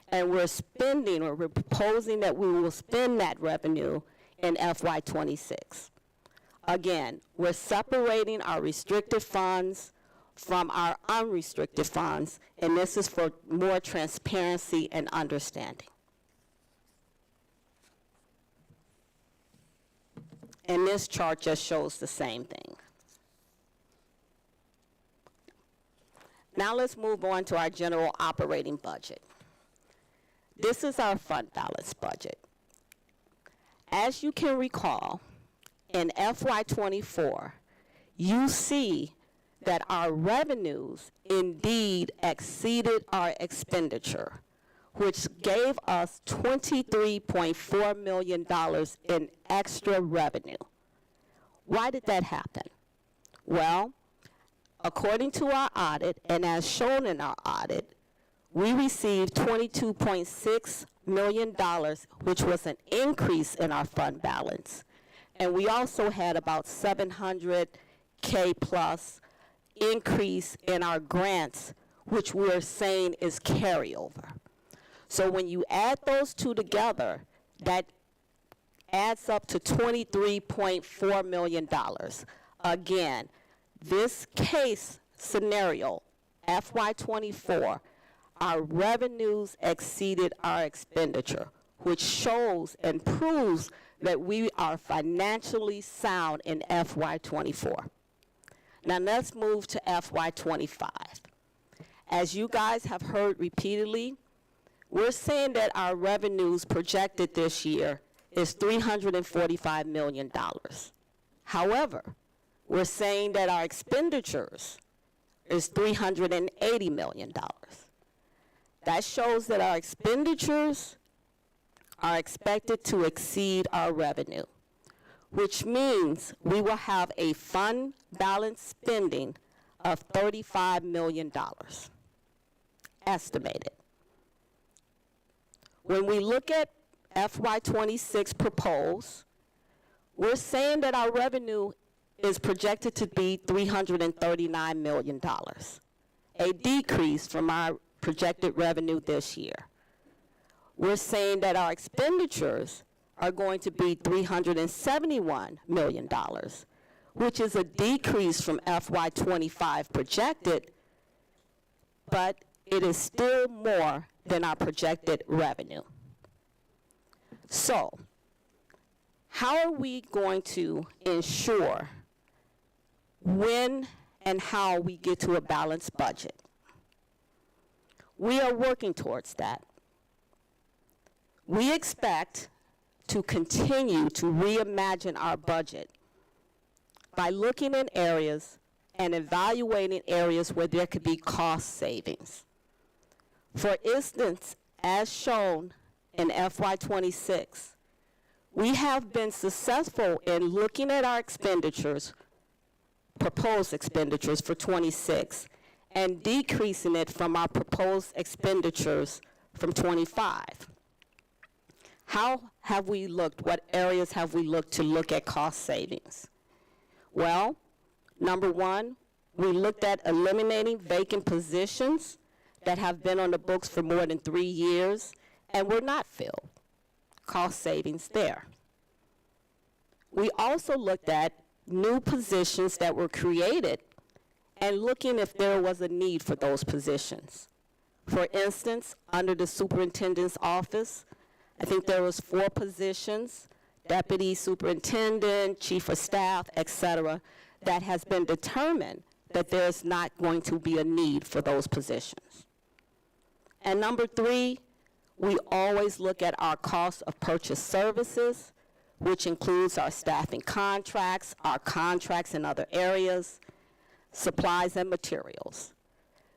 and we're spending, or we're proposing that we will spend that revenue in FY26. Again, we're separating our restricted funds from our unrestricted funds, and this is for more transparency and understanding. And this chart just shows the same thing. Now let's move on to our general operating budget. This is our fund balance budget. As you can recall, in FY24, you see that our revenues indeed exceeded our expenditure, which gave us $23.4 million in extra revenue. Why did that happen? Well, according to our audit, and as shown in our audit, we received $22.6 million, which was an increase in our fund balance. And we also had about $700K plus increase in our grants, which we're saying is carryover. So when you add those two together, that adds up to $23.4 million. Again, this case scenario, FY24, our revenues exceeded our expenditure, which shows and proves that we are financially sound in FY24. Now let's move to FY25. As you guys have heard repeatedly, we're saying that our revenues projected this year is $345 million. However, we're saying that our expenditures is $380 million. That shows that our expenditures are expected to exceed our revenue, which means we will have a fund balance spending of $35 million, estimated. When we look at FY26 proposed, we're saying that our revenue is projected to be $339 million, a decrease from our projected revenue this year. We're saying that our expenditures are going to be $371 million, which is a decrease from FY25 projected, but it is still more than our projected revenue. So, how are we going to ensure when and how we get to a balanced budget? We are working towards that. We expect to continue to reimagine our budget by looking in areas and evaluating areas where there could be cost savings. For instance, as shown in FY26, we have been successful in looking at our expenditures, proposed expenditures for 26, and decreasing it from our proposed expenditures from 25. How have we looked? What areas have we looked to look at cost savings? Well, number one, we looked at eliminating vacant positions that have been on the books for more than 3 years and were not filled. Cost savings there. We also looked at new positions that were created and looking if there was a need for those positions. For instance, under the superintendent's office, I think there was 4 positions, deputy superintendent, chief of staff, etc., that has been determined that there's not going to be a need for those positions. And number 3, we always look at our cost of purchased services, which includes our staffing contracts, our contracts in other areas, supplies and materials.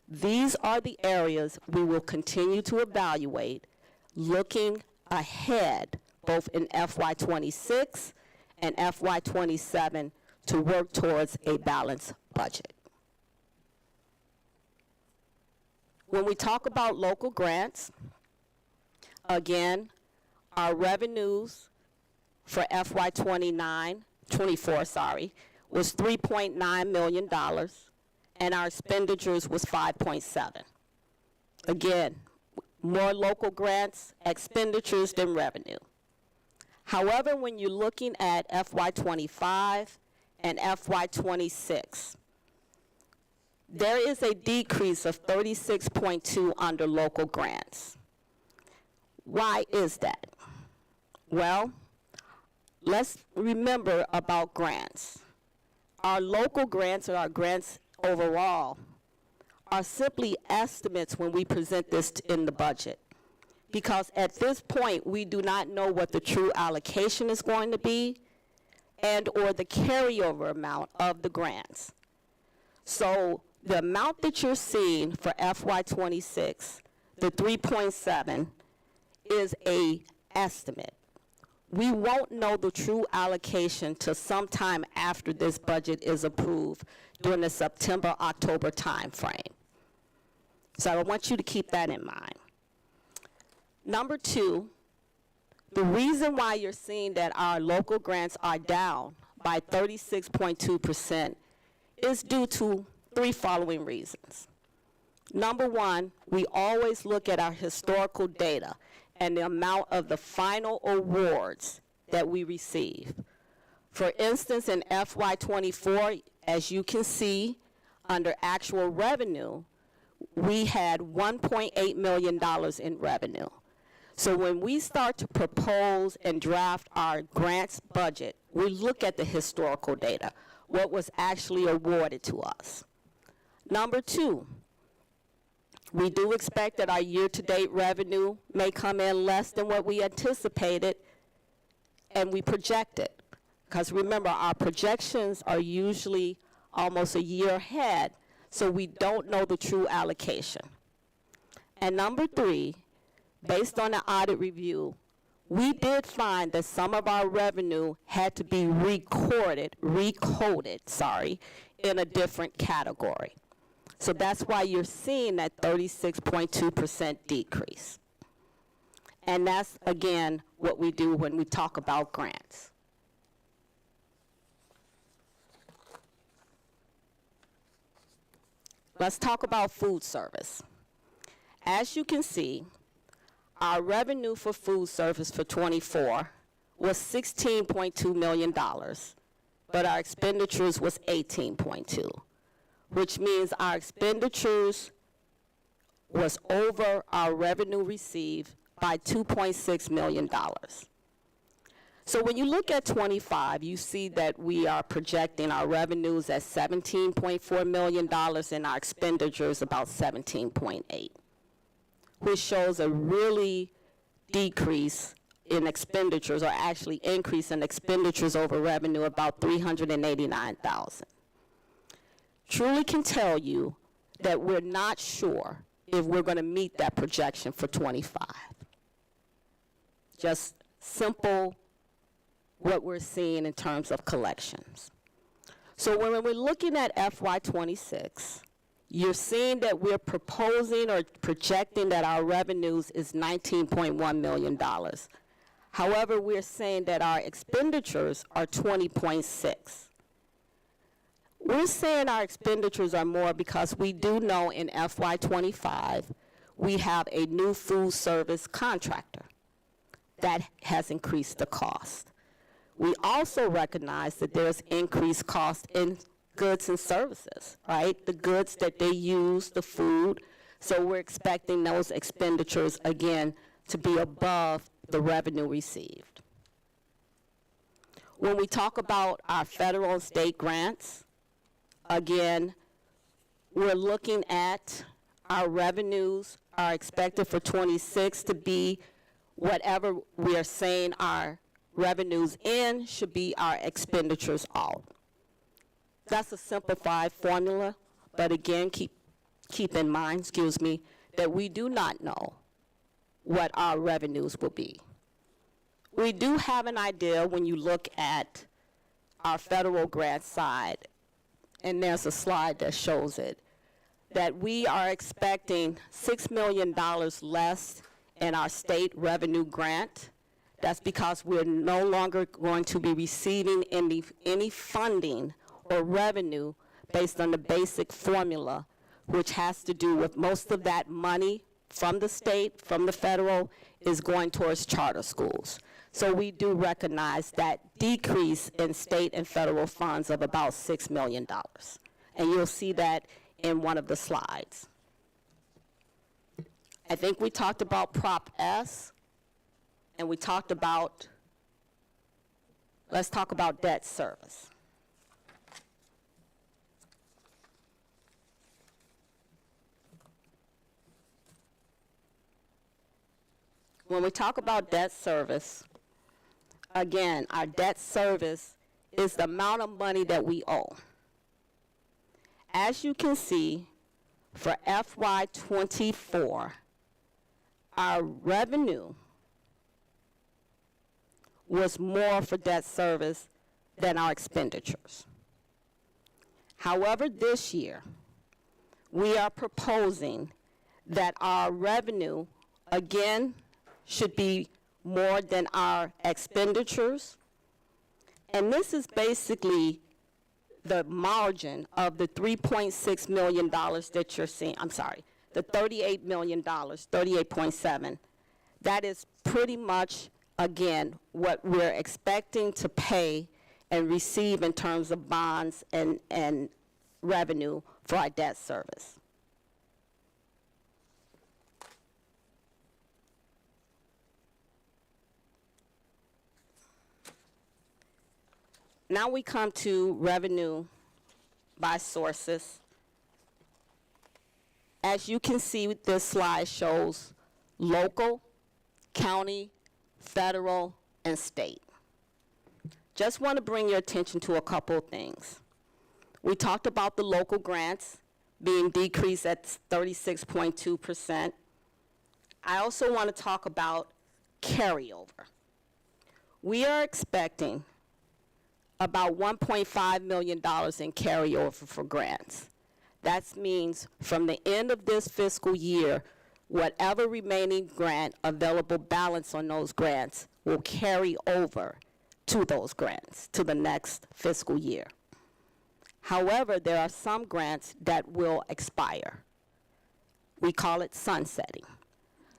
These are the areas we will continue to evaluate, looking ahead, both in FY26 and FY27, to work towards a balanced budget. When we talk about local grants, again, our revenues for FY24, was $3.9 million, and our expenditures was 5.7. Again, more local grants, expenditures than revenue. However, when you're looking at FY25 and FY26, there is a decrease of 36.2 under local grants. Why is that? Well, let's remember about grants. Our local grants, or our grants overall, are simply estimates when we present this in the budget. Because at this point, we do not know what the true allocation is going to be and or the carryover amount of the grants. So the amount that you're seeing for FY26, the 3.7, is a estimate. We won't know the true allocation till sometime after this budget is approved during the September-October timeframe. So I want you to keep that in mind. Number 2, the reason why you're seeing that our local grants are down by 36.2% is due to 3 following reasons. Number 1, we always look at our historical data and the amount of the final awards that we receive. For instance, in FY24, as you can see, under actual revenue, we had $1.8 million in revenue. So when we start to propose and draft our grants budget, we look at the historical data, what was actually awarded to us. Number 2, we do expect that our year-to-date revenue may come in less than what we anticipated and we projected. Because remember, our projections are usually almost a year ahead, so we don't know the true allocation. And number three, based on the audit review, we did find that some of our revenue had to be recoded, in a different category. So that's why you're seeing that 36.2% decrease. And that's, again, what we do when we talk about grants. Let's talk about food service. As you can see, our revenue for food service for '24 was $16.2 million, but our expenditures was 18.2, which means our expenditures was over our revenue received by $2.6 million. So when you look at '25, you see that we are projecting our revenues at $17.4 million and our expenditures about 17.8, which shows a really decrease in expenditures, or actually increase in expenditures over revenue about $389,000. Truly can tell you that we're not sure if we're going to meet that projection for '25. Just simple what we're seeing in terms of collections. So when we're looking at FY '26, you're seeing that we're proposing or projecting that our revenues is $19.1 million. However, we're saying that our expenditures are 20.6. We're saying our expenditures are more because we do know in FY '25 we have a new food service contractor that has increased the cost. We also recognize that there's increased cost in goods and services, right? The goods that they use, the food. So we're expecting those expenditures, again, to be above the revenue received. When we talk about our federal and state grants, again, we're looking at our revenues are expected for '26 to be whatever we are saying our revenues in should be our expenditures out. That's a simplified formula, but again, keep in mind, that we do not know what our revenues will be. We do have an idea when you look at our federal grant side, and there's a slide that shows it, that we are expecting $6 million less in our state revenue grant. That's because we're no longer going to be receiving any funding or revenue based on the basic formula, which has to do with most of that money from the state, from the federal, is going towards charter schools. So we do recognize that decrease in state and federal funds of about $6 million. And you'll see that in one of the slides. I think we talked about Prop S, and we talked about, let's talk about debt service. When we talk about debt service, again, our debt service is the amount of money that we owe. As you can see, for FY '24, our revenue was more for debt service than our expenditures. However, this year, we are proposing that our revenue, again, should be more than our expenditures. And this is basically the margin of the $3.6 million that you're seeing. I'm sorry, the $38 million, 38.7. That is pretty much, again, what we're expecting to pay and receive in terms of bonds and revenue for our debt service. Now we come to revenue by sources. As you can see, this slide shows local, county, federal, and state. just want to bring your attention to a couple of things. We talked about the local grants being decreased at 36.2%. I also want to talk about carryover. We are expecting about $1.5 million in carryover for grants. That means from the end of this fiscal year, whatever remaining grant available balance on those grants will carry over to those grants to the next fiscal year. However, there are some grants that will expire. We call it sunsetting.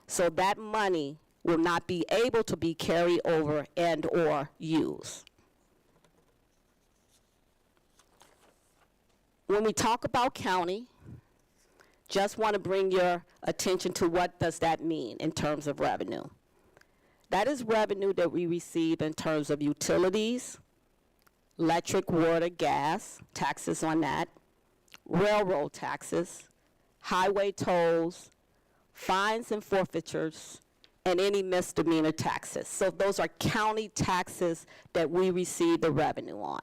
So that money will not be able to be carried over and or used. When we talk about county, just want to bring your attention to what does that mean in terms of revenue. That is revenue that we receive in terms of utilities, electric, water, gas, taxes on that, railroad taxes, highway tolls, fines and forfeitures, and any misdemeanor taxes. So those are county taxes that we receive the revenue on.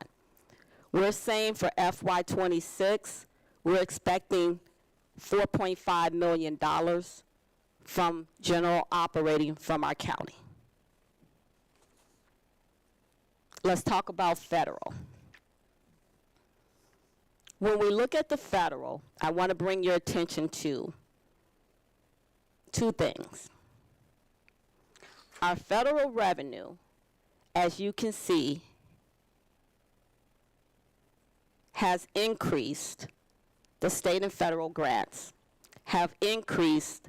We're saying for FY26, we're expecting $4.5 million from general operating from our county. Let's talk about federal. When we look at the federal, I want to bring your attention to two things. Our federal revenue, as you can see, has increased. The state and federal grants have increased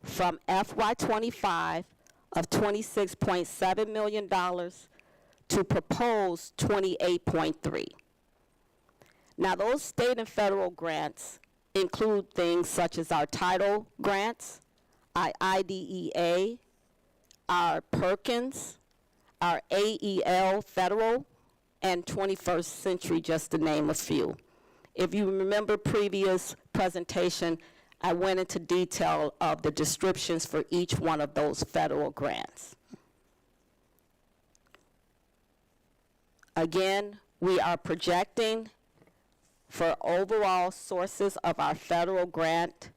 from FY25 of $26.7 million to proposed 28.3. Now those state and federal grants include things such as our title grants, our IDEA, our Perkins, our AEL federal, and 21st Century, just to name a few. If you remember previous presentation, I went into detail of the descriptions for each one of those federal grants. Again, we are projecting for overall sources of our federal grant.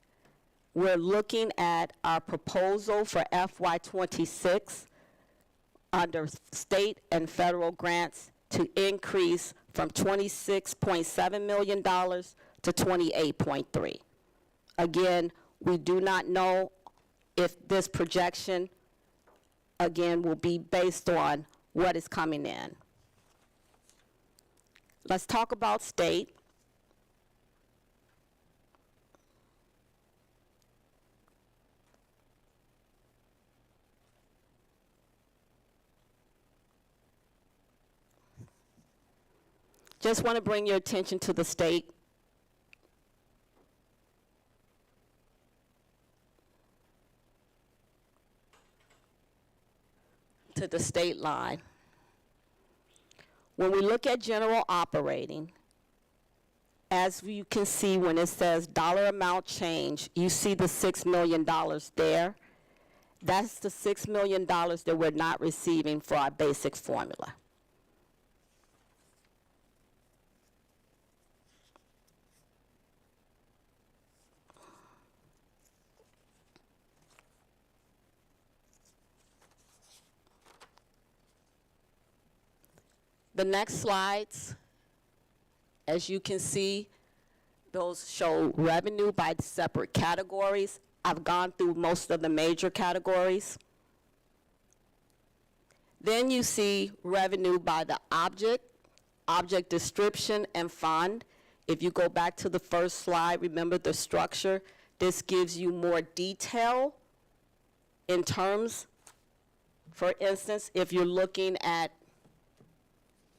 We're looking at our proposal for FY26 under state and federal grants to increase from $26.7 million to 28.3. Again, we do not know if this projection, again, will be based on what is coming in. Let's talk about state. Just want to bring your attention to the state. To the state line. When we look at general operating, as you can see when it says dollar amount change, you see the $6 million there. That's the $6 million that we're not receiving for our basic formula. The next slides, as you can see, those show revenue by separate categories. I've gone through most of the major categories. Then you see revenue by the object description, and fund. If you go back to the first slide, remember the structure. This gives you more detail in terms, for instance, if you're looking at,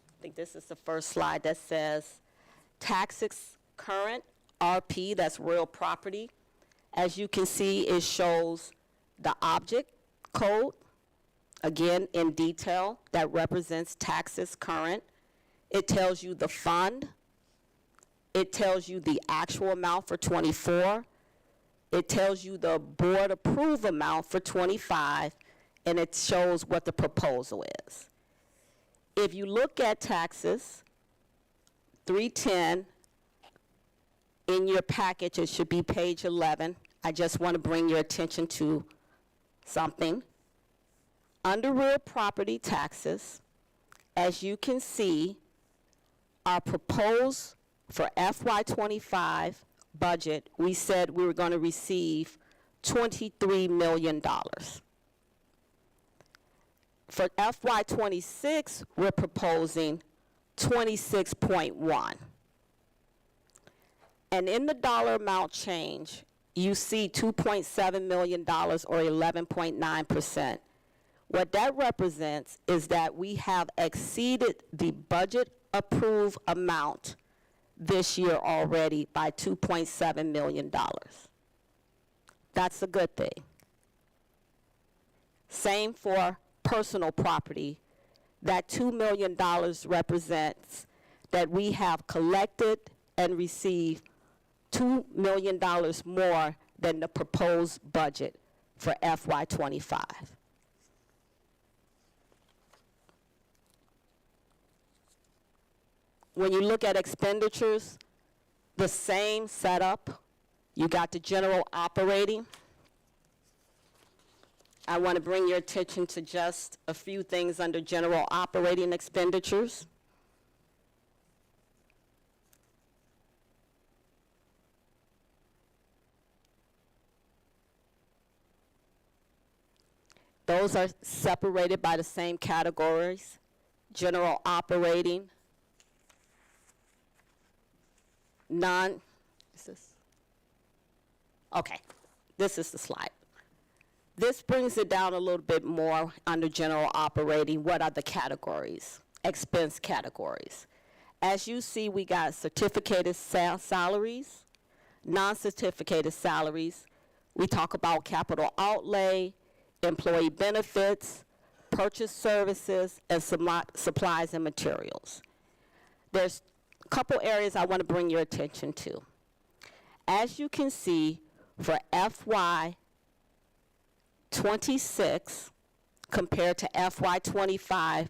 I think this is the first slide that says taxes current, RP, that's real property. As you can see, it shows the object code, again in detail, that represents taxes current. It tells you the fund. It tells you the actual amount for 24. It tells you the board approved amount for 25, and it shows what the proposal is. If you look at taxes, 310, in your package, it should be page 11. I just want to bring your attention to something. Under real property taxes, as you can see, our proposed for FY25 budget, we said we were going to receive $23 million. For FY26, we're proposing 26.1. And in the dollar amount change, you see $2.7 million or 11.9%. What that represents is that we have exceeded the budget approved amount this year already by $2.7 million. That's a good thing. Same for personal property. That $2 million represents that we have collected and received $2 million more than the proposed budget for FY25. When you look at expenditures, the same setup. You got the general operating. I want to bring your attention to just a few things under general operating expenditures. Those are separated by the same categories. General operating, is this? Okay, this is the slide. This brings it down a little bit more under general operating. What are the categories? Expense categories. As you see, we got certificated salaries, non-certificated salaries. We talk about capital outlay, employee benefits, purchase services, and supplies and materials. There's a couple areas I want to bring your attention to. As you can see, for FY26 compared to FY25,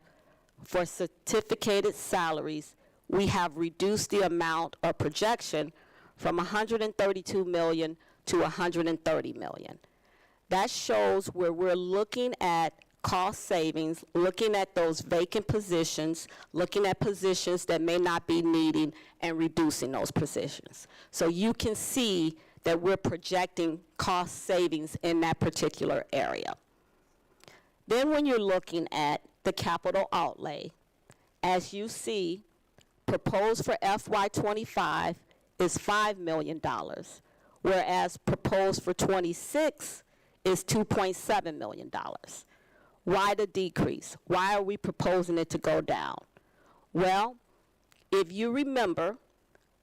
for certificated salaries, we have reduced the amount or projection from $132 million to $130 million. That shows where we're looking at cost savings, looking at those vacant positions, looking at positions that may not be needing, and reducing those positions. So you can see that we're projecting cost savings in that particular area. Then when you're looking at the capital outlay, as you see, proposed for FY25 is $5 million, whereas proposed for 26 is $2.7 million. Why the decrease? Why are we proposing it to go down? Well, if you remember,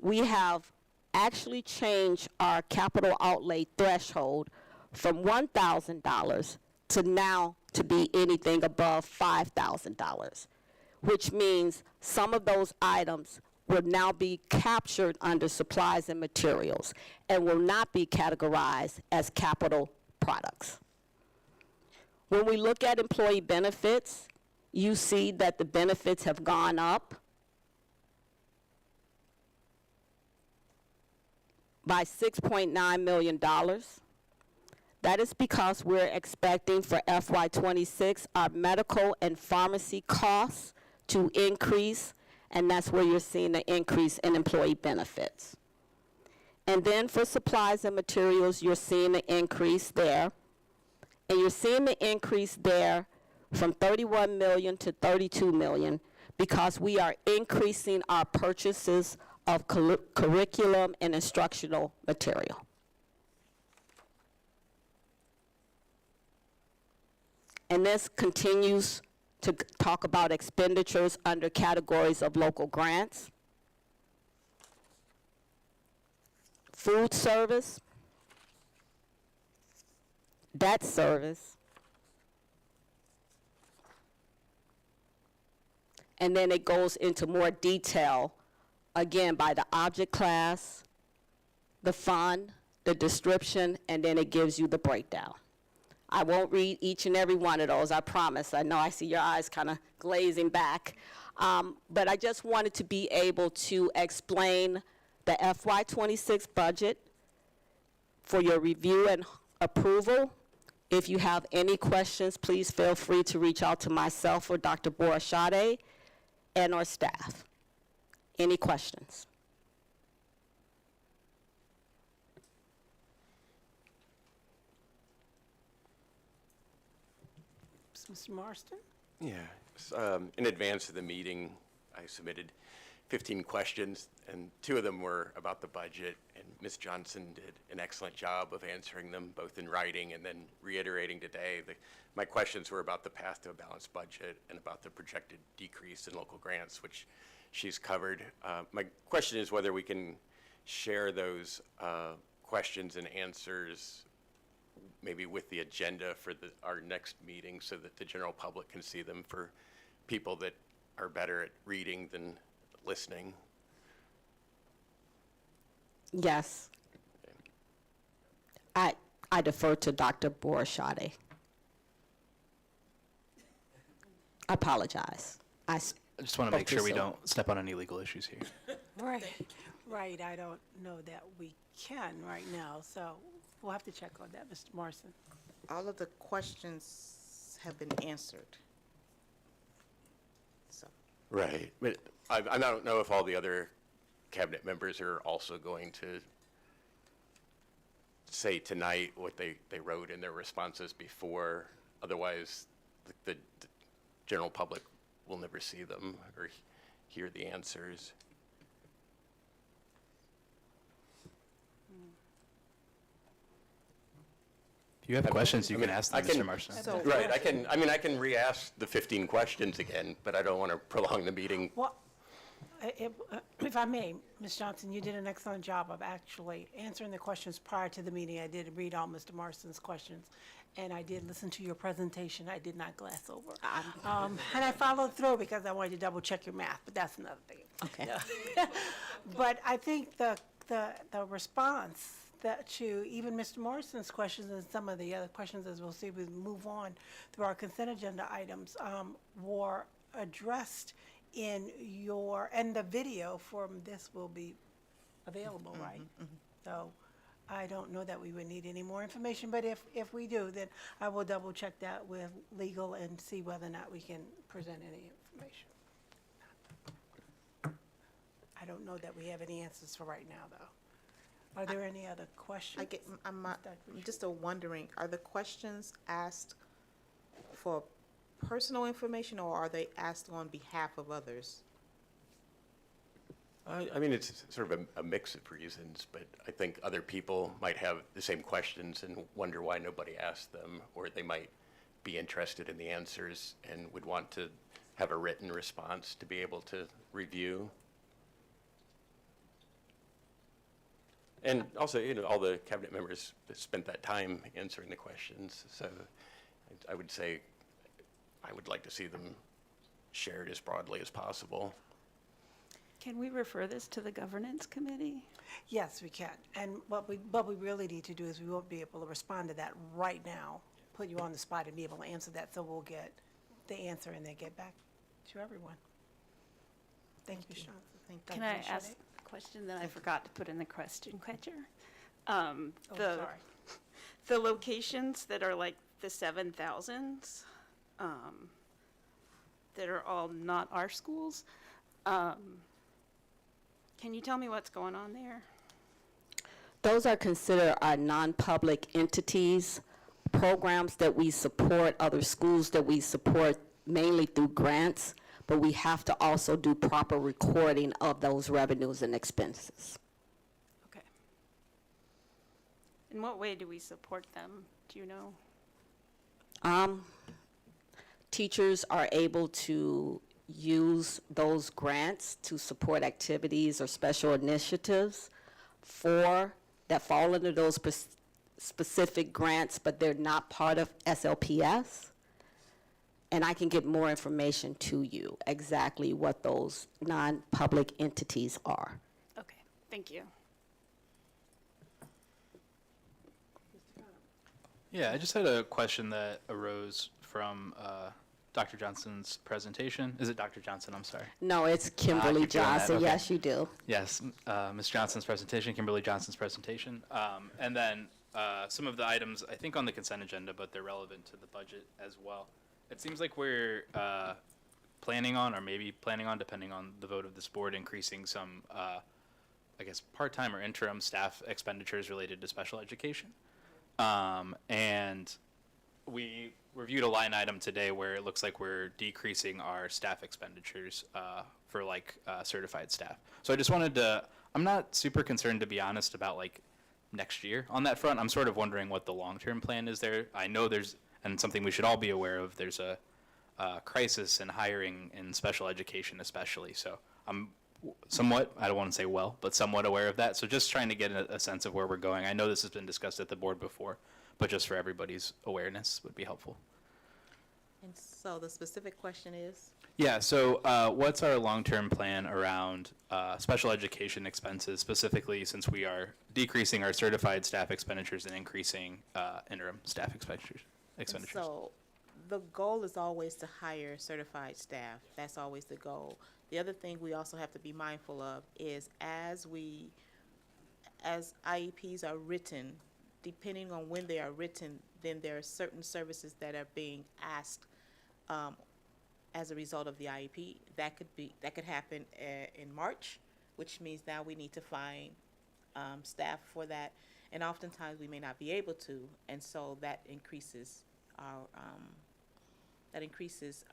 we have actually changed our capital outlay threshold from $1,000 to now to be anything above $5,000, which means some of those items will now be captured under supplies and materials and will not be categorized as capital products. When we look at employee benefits, you see that the benefits have gone up by $6.9 million. That is because we're expecting for FY26 our medical and pharmacy costs to increase, and that's where you're seeing the increase in employee benefits. And then for supplies and materials, you're seeing the increase there. And you're seeing the increase there from $31 million to $32 million because we are increasing our purchases of curriculum and instructional material. And this continues to talk about expenditures under categories of local grants, food service, debt service, and then it goes into more detail, again, by the object class, the fund, the description, and then it gives you the breakdown. I won't read each and every one of those, I promise. I know I see your eyes kind of glazing back. But I just wanted to be able to explain the FY26 budget for your review and approval. If you have any questions, please feel free to reach out to myself or Dr. Borashade and our staff. Any questions? Mr. Marston? Yeah. In advance of the meeting, I submitted 15 questions, and 2 of them were about the budget, and Ms. Johnson did an excellent job of answering them, both in writing and then reiterating today. My questions were about the path to a balanced budget and about the projected decrease in local grants, which she's covered. My question is whether we can share those questions and answers maybe with the agenda for our next meeting so that the general public can see them, for people that are better at reading than listening. Yes. I defer to Dr. Borashade. I apologize. I just want to make sure we don't step on any legal issues here. Right. Right, I don't know that we can right now, so we'll have to check on that, Mr. Morrison. All of the questions have been answered. So, Right. But I don't know if all the other cabinet members are also going to say tonight what they wrote in their responses before. Otherwise, the general public will never see them or hear the answers. If you have questions, you can ask them, Mr. Marston. Right, I can re-ask the 15 questions again, but I don't want to prolong the meeting. Well, if I may, Ms. Johnson, you did an excellent job of actually answering the questions prior to the meeting. I did read all Mr. Marston's questions, and I did listen to your presentation. I did not glass over. And I followed through because I wanted to double check your math, but that's another thing. Okay. But I think the response to even Mr. Morrison's questions and some of the other questions, as we'll see, we move on through our consent agenda items, were addressed in and the video from this will be available, right? So I don't know that we would need any more information, but if we do, then I will double check that with legal and see whether or not we can present any information. I don't know that we have any answers for right now, though. Are there any other questions? I'm just wondering, are the questions asked for personal information, or are they asked on behalf of others? I mean, it's sort of a mix of reasons, but I think other people might have the same questions and wonder why nobody asked them, or they might be interested in the answers and would want to have a written response to be able to review. And also, all the cabinet members spent that time answering the questions, so I would say I would like to see them shared as broadly as possible. Can we refer this to the governance committee? Yes, we can. And what we really need to do is we won't be able to respond to that right now, put you on the spot and be able to answer that, so we'll get the answer and then get back to everyone. Thank you, Ms. Johnson. Can I ask a question that I forgot to put in the question catcher? Sorry. The locations that are like the 7,000s, that are all not our schools, can you tell me what's going on there? Those are considered our non-public entities, programs that we support, other schools that we support mainly through grants, but we have to also do proper recording of those revenues and expenses. Okay. In what way do we support them? Do you know? Teachers are able to use those grants to support activities or special initiatives that fall under those specific grants, but they're not part of SLPS. And I can get more information to you, exactly what those non-public entities are. Okay, thank you. Yeah, I just had a question that arose from Dr. Johnson's presentation. Is it Dr. Johnson? I'm sorry. No, it's I Kimberly keep doing that, Johnson. okay. Yes, you do. Yes, Ms. Johnson's presentation, Kimberly Johnson's presentation. And then some of the items, I think, on the consent agenda, but they're relevant to the budget as well. It seems like we're planning on, or maybe planning on, depending on the vote of this board, increasing some, I guess, part-time or interim staff expenditures related to special education. And we reviewed a line item today where it looks like we're decreasing our staff expenditures for like certified staff. So I just wanted to, I'm not super concerned, to be honest, about like next year on that front. I'm sort of wondering what the long-term plan is there. I know there's, and something we should all be aware of, there's a crisis in hiring in special education especially. So I'm somewhat, I don't want to say well, but somewhat aware of that. So just trying to get a sense of where we're going. I know this has been discussed at the board before, but just for everybody's awareness would be helpful. And so the specific question is? Yeah, so what's our long-term plan around special education expenses, specifically since we are decreasing our certified staff expenditures and increasing interim staff expenditures? And so the goal is always to hire certified staff. That's always the goal. The other thing we also have to be mindful of is as IEPs are written, depending on when they are written, then there are certain services that are being asked as a result of the IEP. That could happen in March, which means now we need to find staff for that, and oftentimes we may not be able to, and so that increases our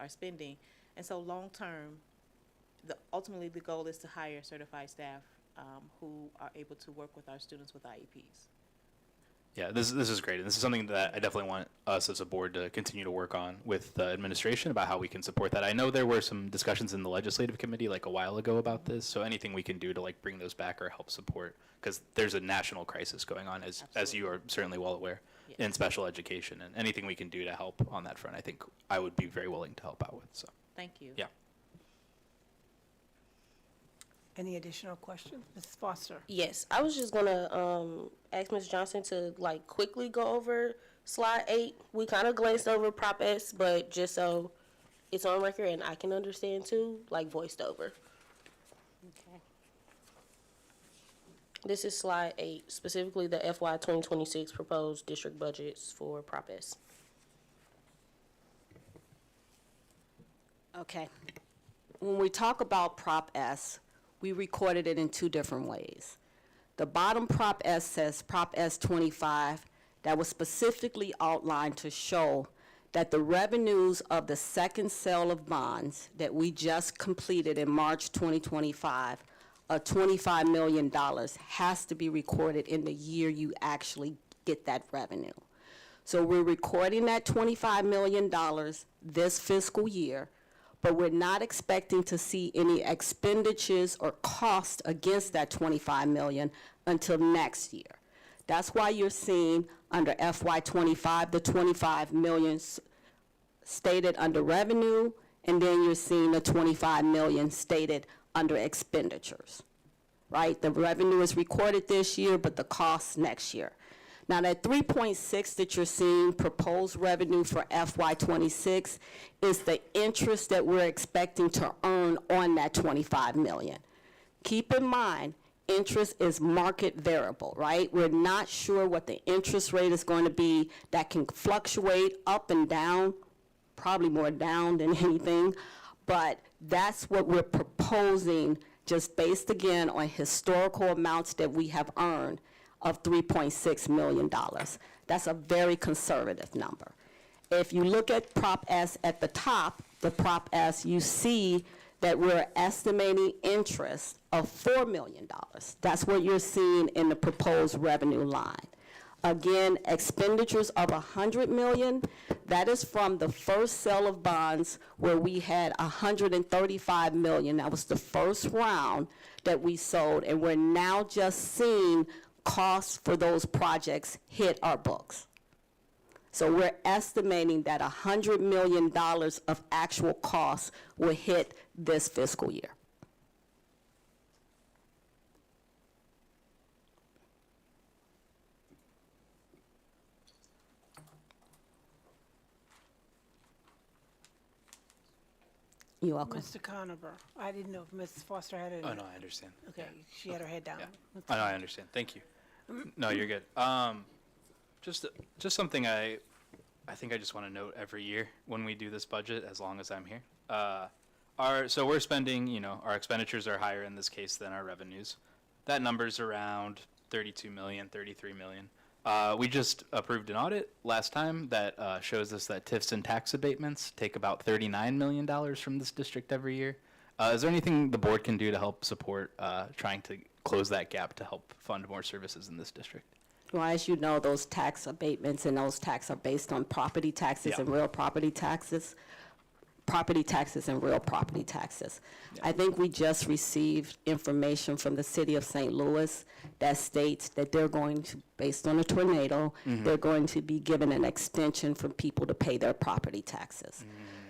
spending. And so long term, ultimately the goal is to hire certified staff who are able to work with our students with IEPs. Yeah, this is great, and this is something that I definitely want us as a board to continue to work on with the administration about how we can support that. I know there were some discussions in the legislative committee like a while ago about this, so anything we can do to like bring those back or help support, because there's a national crisis going on, as you are certainly well aware, Yes. in special education, and anything we can do to help on that front, I think I would be very willing to help out with. So Thank you. yeah. Any additional questions? Mrs. Foster? Yes, I was just gonna ask Ms. Johnson to like quickly go over slide 8. We kind of glanced over Prop S, but just so it's on record and I can understand too, like voiced over. Okay. This is slide 8, specifically the FY 2026 proposed district budgets for Prop S. Okay. When we talk about Prop S, we recorded it in 2 different ways. The bottom Prop S says Prop S 25, that was specifically outlined to show that the revenues of the second sale of bonds that we just completed in March 2025, $25 million, has to be recorded in the year you actually get that revenue. So we're recording that $25 million this fiscal year, but we're not expecting to see any expenditures or costs against that $25 million until next year. That's why you're seeing under FY 25, the $25 million stated under revenue, and then you're seeing the $25 million stated under expenditures, right? The revenue is recorded this year, but the costs next year. Now, that 3.6 that you're seeing proposed revenue for FY 26 is the interest that we're expecting to earn on that $25 million. Keep in mind, interest is market variable, right? We're not sure what the interest rate is going to be. That can fluctuate up and down, probably more down than anything, but that's what we're proposing, just based again on historical amounts that we have earned of $3.6 million. That's a very conservative number. If you look at Prop S at the top, the Prop S, you see that we're estimating interest of $4 million. That's what you're seeing in the proposed revenue line. Again, expenditures of $100 million, that is from the first sale of bonds where we had $135 million. That was the first round that we sold, and we're now just seeing costs for those projects hit our books. So we're estimating that $100 million of actual costs will hit this fiscal year. You're welcome. Mr. Conover, I didn't know if Mrs. Foster had any. Oh, no, I understand. Okay, she had her head down. Yeah. Oh, no, I understand. Thank you. No, you're good. Just something I think I just want to note every year when we do this budget, as long as I'm here. So we're spending, our expenditures are higher in this case than our revenues. That number's around 32 million, 33 million. We just approved an audit last time that shows us that TIFs and tax abatements take about $39 million from this district every year. Is there anything the board can do to help support trying to close that gap to help fund more services in this district? Well, as you know, those tax abatements and those taxes are based on property taxes Yeah. and real property taxes. Property taxes and real property taxes. Yeah. I think we just received information from the city of St. Louis that states that they're going to, based on a tornado, they're going to be given an extension for people to pay their property taxes.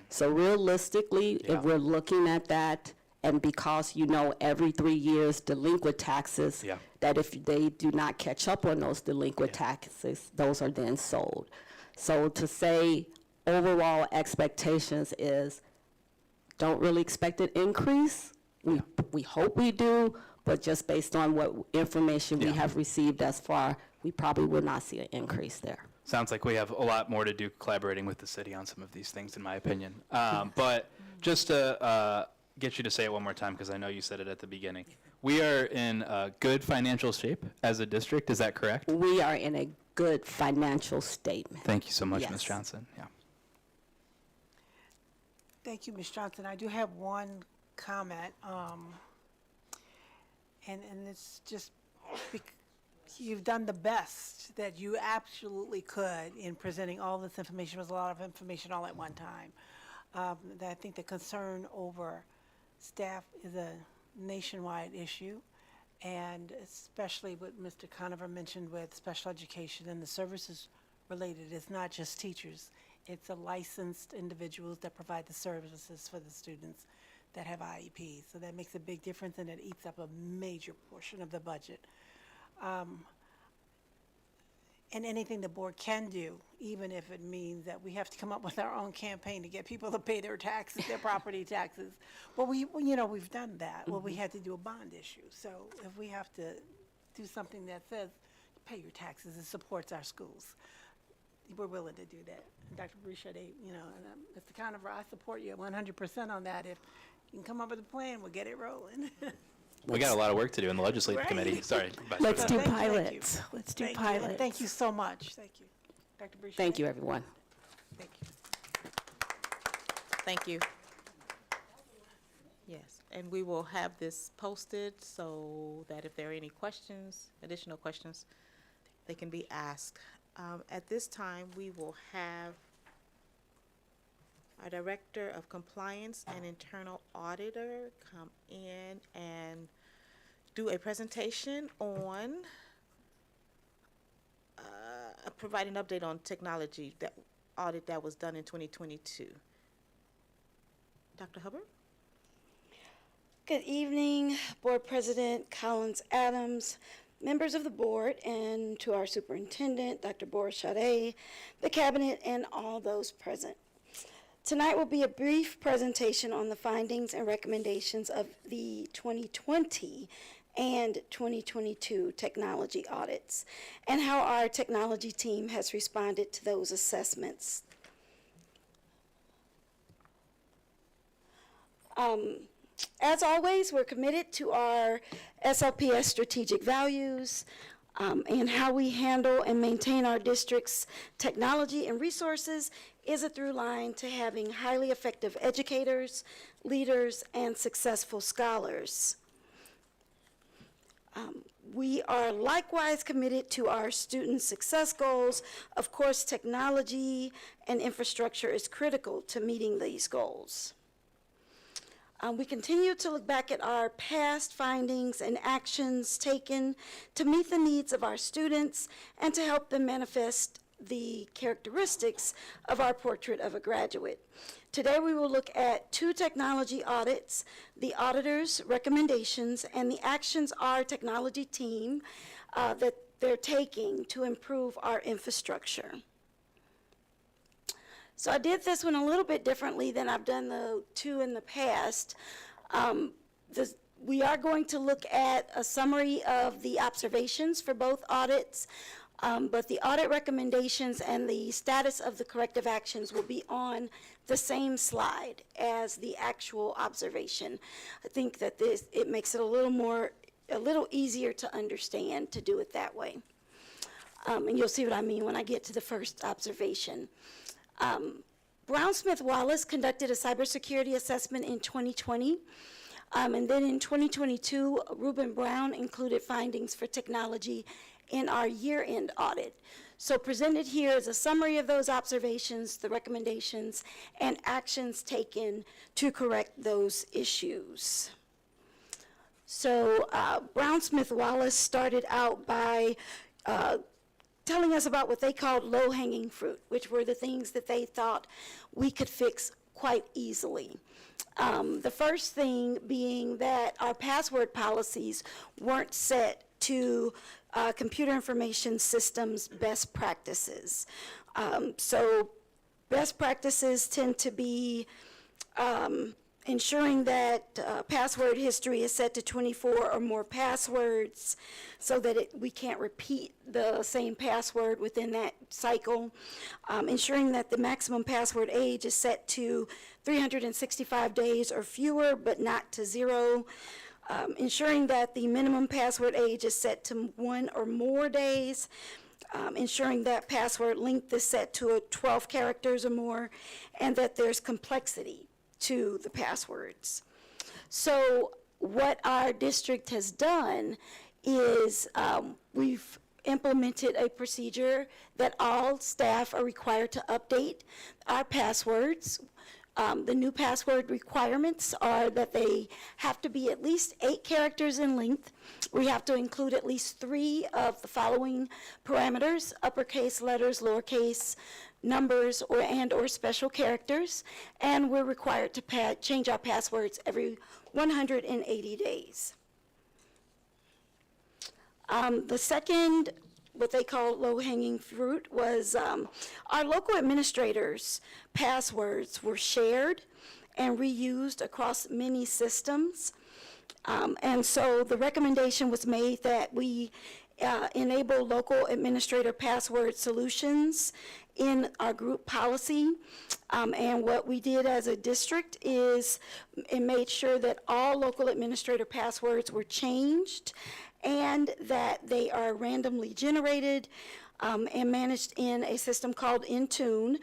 So realistically, Yeah. if we're looking at that, and because every 3 years delinquent taxes, Yeah. that if they do not catch up on those delinquent Yeah. taxes, those are then sold. So to say overall expectations is don't really expect an increase. We hope we do, but just based on what information we Yeah. have received thus far, we probably will not see an increase there. Sounds like we have a lot more to do collaborating with the city on some of these things, in my opinion. But just to get you to say it one more time, because I know you said it at the beginning. We are in good financial shape as a district, is that correct? We are in a good financial statement. Thank you so much, Yes. Ms. Johnson. Yeah. Thank you, Ms. Johnson. I do have one comment, and it's just, you've done the best that you absolutely could in presenting all this information. It was a lot of information all at one time. I think the concern over staff is a nationwide issue, and especially what Mr. Conover mentioned with special education and the services related. It's not just teachers. It's the licensed individuals that provide the services for the students that have IEPs. So that makes a big difference, and it eats up a major portion of the budget. And anything the board can do, even if it means that we have to come up with our own campaign to get people to pay their taxes, their property taxes. Well, we've done that. Well, we had to do a bond issue. So if we have to do something that says, pay your taxes, it supports our schools, we're willing to do that. And Dr. Bouchard, and Mr. Conover, I support you 100% on that. If you can come up with a plan, we'll get it rolling. We got a lot of work to do in the legislative Right. committee. Sorry. Vice Let's President. do Thank you. pilots. Let's do Thank you. pilots. Thank you so much. Thank you. Dr. Bouchard. Thank you, everyone. Thank you. Thank you. Yes, and we will have this posted so that if there are any questions, additional questions, they can be asked. At this time, we will have our Director of Compliance and Internal Auditor come in and do a presentation on provide an update on technology audit that was done in 2022. Dr. Hubbard? Good evening, Board President Collins Adams, members of the board, and to our superintendent, Dr. Boris-Chade, the cabinet, and all those present. Tonight will be a brief presentation on the findings and recommendations of the 2020 and 2022 technology audits and how our technology team has responded to those assessments. As always, we're committed to our SLPS strategic values and how we handle and maintain our district's technology and resources is a through line to having highly effective educators, leaders, and successful scholars. We are likewise committed to our student success goals. Of course, technology and infrastructure is critical to meeting these goals. We continue to look back at our past findings and actions taken to meet the needs of our students and to help them manifest the characteristics of our portrait of a graduate. Today we will look at 2 technology audits, the auditor's recommendations, and the actions our technology team that they're taking to improve our infrastructure. So I did this one a little bit differently than I've done the two in the past. We are going to look at a summary of the observations for both audits, but the audit recommendations and the status of the corrective actions will be on the same slide as the actual observation. I think that it makes it a little easier to understand to do it that way. And you'll see what I mean when I get to the first observation. Brown Smith Wallace conducted a cybersecurity assessment in 2020. And then in 2022, Reuben Brown included findings for technology in our year-end audit. So presented here is a summary of those observations, the recommendations, and actions taken to correct those issues. So Brown Smith Wallace started out by telling us about what they called low-hanging fruit, which were the things that they thought we could fix quite easily. The first thing being that our password policies weren't set to computer information systems best practices. So best practices tend to be ensuring that password history is set to 24 or more passwords so that we can't repeat the same password within that cycle. Ensuring that the maximum password age is set to 365 days or fewer, but not to 0. Ensuring that the minimum password age is set to 1 or more days. Ensuring that password length is set to 12 characters or more, and that there's complexity to the passwords. So what our district has done is we've implemented a procedure that all staff are required to update our passwords. The new password requirements are that they have to be at least 8 characters in length. We have to include at least 3 of the following parameters: uppercase letters, lowercase, numbers, or special characters, and we're required to change our passwords every 180 days. The second, what they call low-hanging fruit, was our local administrators' passwords were shared and reused across many systems. And so the recommendation was made that we enable local administrator password solutions in our group policy. And what we did as a district is it made sure that all local administrator passwords were changed and that they are randomly generated and managed in a system called Intune.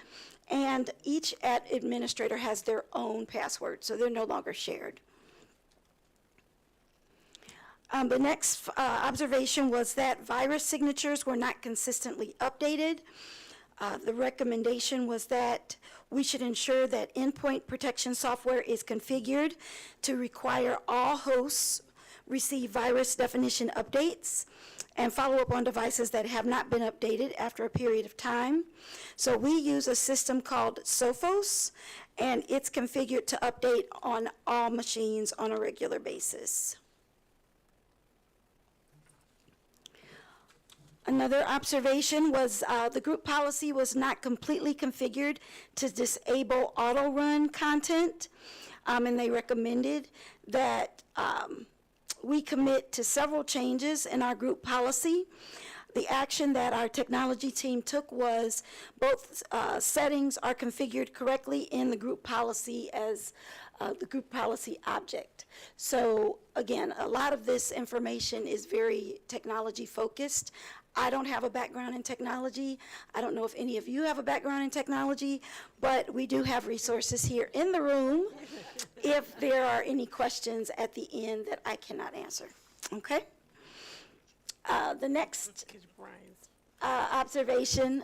And each administrator has their own password, so they're no longer shared. The next observation was that virus signatures were not consistently updated. The recommendation was that we should ensure that endpoint protection software is configured to require all hosts receive virus definition updates and follow up on devices that have not been updated after a period of time. So we use a system called Sophos, and it's configured to update on all machines on a regular basis. Another observation was the group policy was not completely configured to disable auto-run content, and they recommended that we commit to several changes in our group policy. The action that our technology team took was both settings are configured correctly in the group policy as the group policy object. So again, a lot of this information is very technology focused. I don't have a background in technology. I don't know if any of you have a background in technology, but we do have resources here in the room if there are any questions at the end that I cannot answer. Okay? The next observation,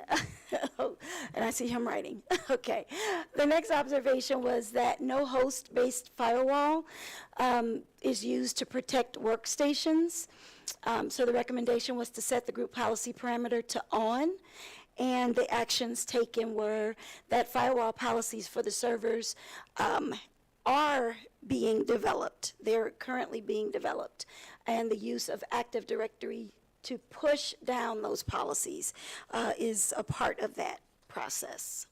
and I see him writing. Okay. The next observation was that no host-based firewall is used to protect workstations. So the recommendation was to set the group policy parameter to on, and the actions taken were that firewall policies for the servers are being developed. They're currently being developed, and the use of Active Directory to push down those policies is a part of that process.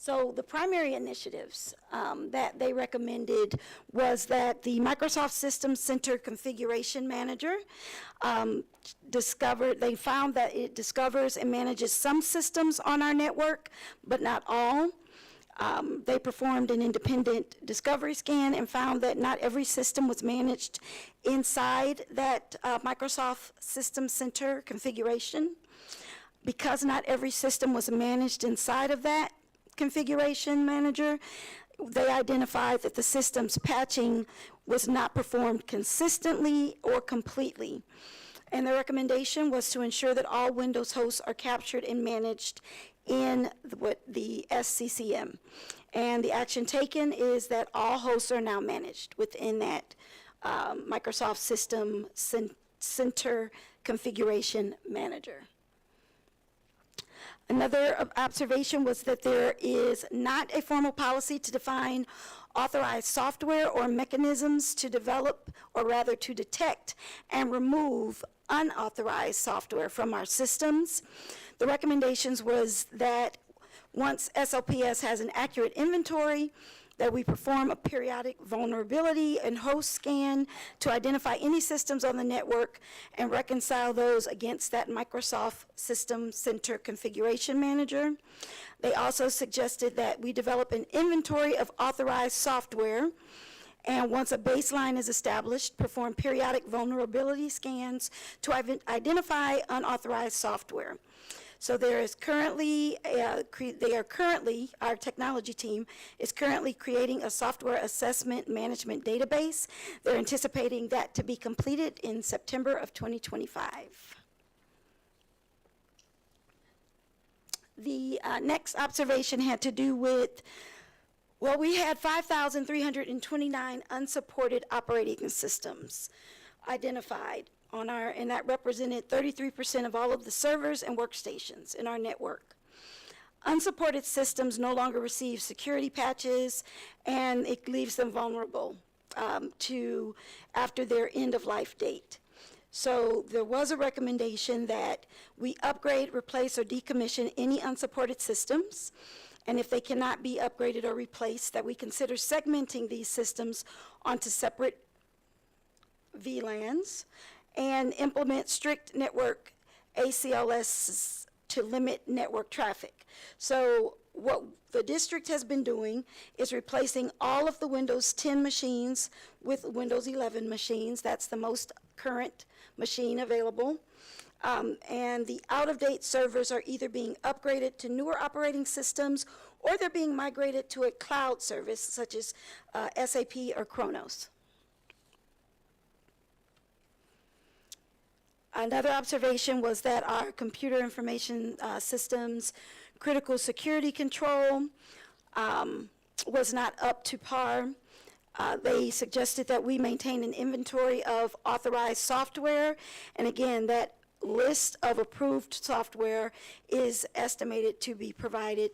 So the primary initiatives that they recommended was that the Microsoft Systems Center Configuration Manager they found that it discovers and manages some systems on our network, but not all. They performed an independent discovery scan and found that not every system was managed inside that Microsoft Systems Center configuration. Because not every system was managed inside of that configuration manager, they identified that the system's patching was not performed consistently or completely. And the recommendation was to ensure that all Windows hosts are captured and managed in the SCCM. And the action taken is that all hosts are now managed within that Microsoft System Center Configuration Manager. Another observation was that there is not a formal policy to define authorized software or mechanisms to develop, or rather to detect and remove unauthorized software from our systems. The recommendations was that once SLPS has an accurate inventory, that we perform a periodic vulnerability and host scan to identify any systems on the network and reconcile those against that Microsoft System Center Configuration Manager. They also suggested that we develop an inventory of authorized software, and once a baseline is established, perform periodic vulnerability scans to identify unauthorized software. So there is currently, our technology team is currently creating a software assessment management database. They're anticipating that to be completed in September of 2025. The next observation had to do with, well, we had 5,329 unsupported operating systems identified on our, and that represented 33% of all of the servers and workstations in our network. Unsupported systems no longer receive security patches, and it leaves them vulnerable to after their end-of-life date. So there was a recommendation that we upgrade, replace, or decommission any unsupported systems, and if they cannot be upgraded or replaced, that we consider segmenting these systems onto separate VLANs, and implement strict network ACLS to limit network traffic. So what the district has been doing is replacing all of the Windows 10 machines with Windows 11 machines. That's the most current machine available. And the out-of-date servers are either being upgraded to newer operating systems, or they're being migrated to a cloud service such as SAP or Kronos. Another observation was that our computer information systems critical security control was not up to par. They suggested that we maintain an inventory of authorized software, and again, that list of approved software is estimated to be provided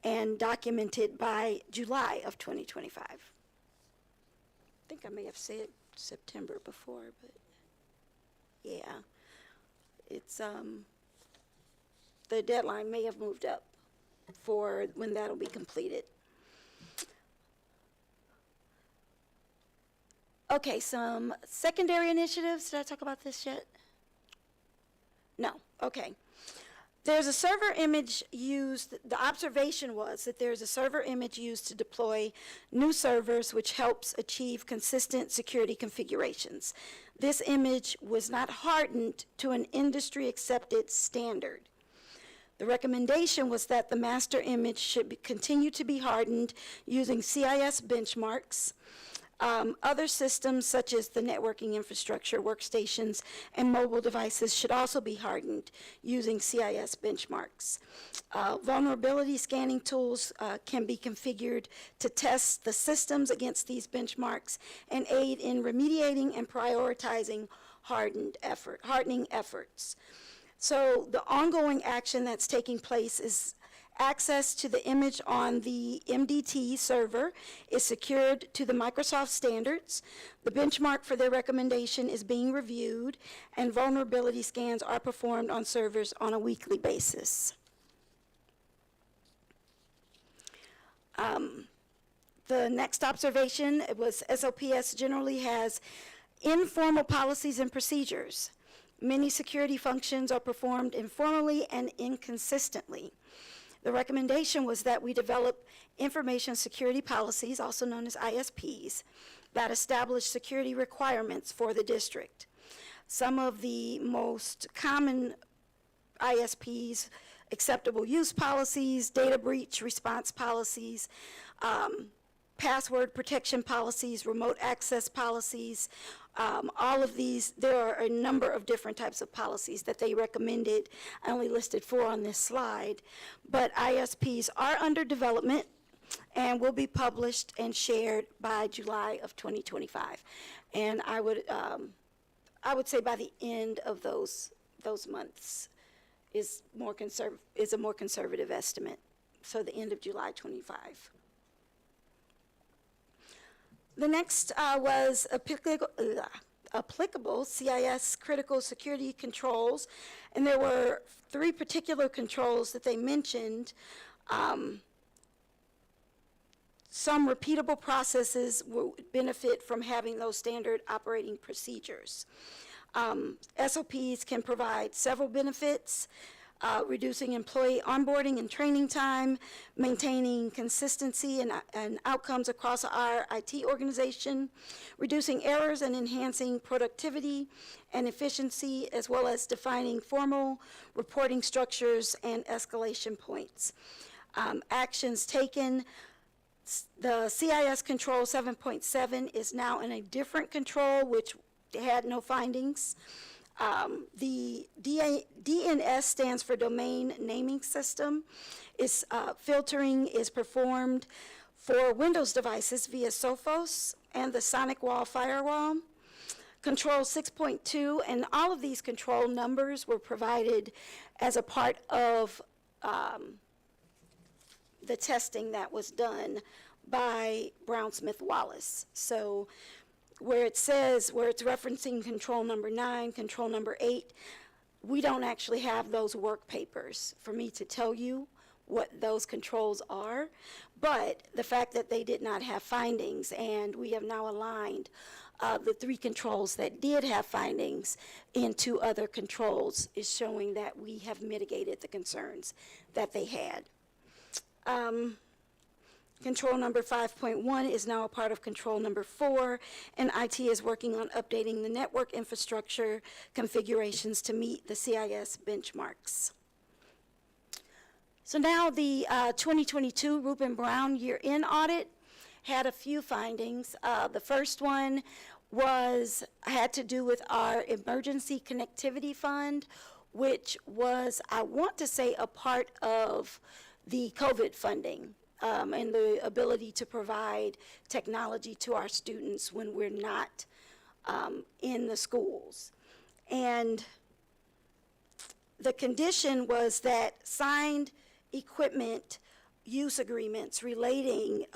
and documented by July of 2025. I think I may have said September before, but yeah. It's, the deadline may have moved up for when that'll be completed. Okay, some secondary initiatives. Did I talk about this yet? No, okay. There's a server image used, the observation was that there's a server image used to deploy new servers, which helps achieve consistent security configurations. This image was not hardened to an industry-accepted standard. The recommendation was that the master image should continue to be hardened using CIS benchmarks. Other systems, such as the networking infrastructure, workstations, and mobile devices, should also be hardened using CIS benchmarks. Vulnerability scanning tools can be configured to test the systems against these benchmarks and aid in remediating and prioritizing hardening efforts. So the ongoing action that's taking place is access to the image on the MDT server is secured to the Microsoft standards. The benchmark for their recommendation is being reviewed, and vulnerability scans are performed on servers on a weekly basis. The next observation was SLPS generally has informal policies and procedures. Many security functions are performed informally and inconsistently. The recommendation was that we develop information security policies, also known as ISPs, that establish security requirements for the district. Some of the most common ISPs, acceptable use policies, data breach response policies, password protection policies, remote access policies, all of these, there are a number of different types of policies that they recommended. I only listed 4 on this slide, but ISPs are under development and will be published and shared by July of 2025. And I would say by the end of those months is a more conservative estimate. So the end of July 25. The next was applicable CIS critical security controls, and there were 3 particular controls that they mentioned. Some repeatable processes will benefit from having those standard operating procedures. SOPs can provide several benefits, reducing employee onboarding and training time, maintaining consistency and outcomes across our IT organization, reducing errors and enhancing productivity and efficiency, as well as defining formal reporting structures and escalation points. Actions taken. The CIS control 7.7 is now in a different control, which had no findings. The DNS stands for Domain Naming System. Filtering is performed for Windows devices via Sophos and the Sonic Wall Firewall. Control 6.2, and all of these control numbers were provided as a part of the testing that was done by Brown Smith Wallace. So where it's referencing control number 9, control number 8, we don't actually have those work papers for me to tell you what those controls are, but the fact that they did not have findings, and we have now aligned the 3 controls that did have findings into other controls is showing that we have mitigated the concerns that they had. Control number 5.1 is now a part of control number 4, and IT is working on updating the network infrastructure configurations to meet the CIS benchmarks. So now the 2022 Reuben Brown year-end audit had a few findings. The first one had to do with our emergency connectivity fund, which was, I want to say, a part of the COVID funding. And the ability to provide technology to our students when we're not in the schools. And the condition was that signed equipment use agreements relating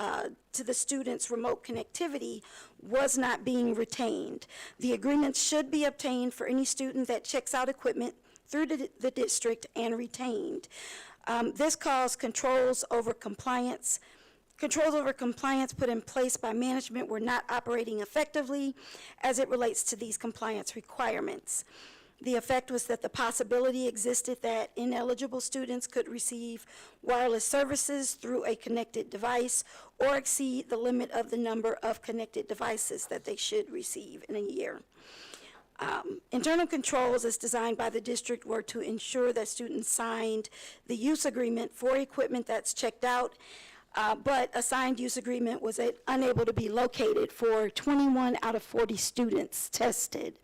to the students' remote connectivity was not being retained. The agreements should be obtained for any student that checks out equipment through the district and retained. This caused controls over compliance put in place by management were not operating effectively as it relates to these compliance requirements. The effect was that the possibility existed that ineligible students could receive wireless services through a connected device or exceed the limit of the number of connected devices that they should receive in a year. Internal controls as designed by the district were to ensure that students signed the use agreement for equipment that's checked out, but a signed use agreement was unable to be located for 21 out of 40 students tested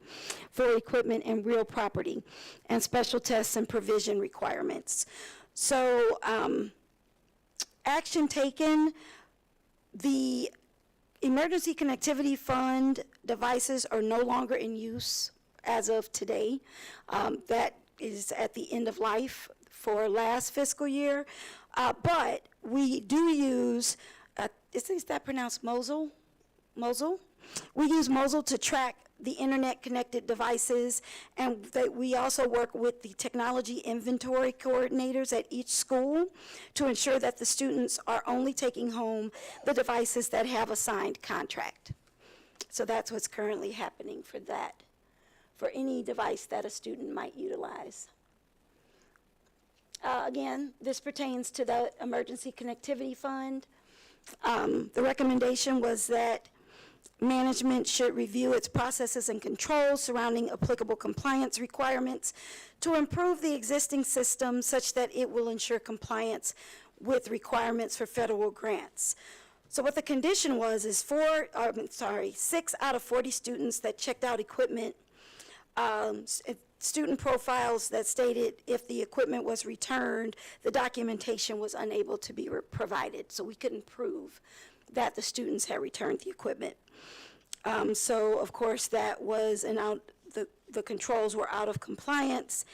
for equipment and real property and special tests and provision requirements. So action taken, the Emergency Connectivity Fund devices are no longer in use as of today. That is at the end of life for last fiscal year. But we do use, is that pronounced Mosul? Mosul? We use Mosul to track the internet-connected devices, and that we also work with the technology inventory coordinators at each school to ensure that the students are only taking home the devices that have a signed contract. So that's what's currently happening for that, for any device that a student might utilize. Again, this pertains to the Emergency Connectivity Fund. The recommendation was that management should review its processes and controls surrounding applicable compliance requirements to improve the existing system such that it will ensure compliance with requirements for federal grants. So what the condition was is 6 out of 40 students that checked out equipment, student profiles that stated if the equipment was returned, the documentation was unable to be provided. So we couldn't prove that the students had returned the equipment. So of course that was the controls were out of compliance,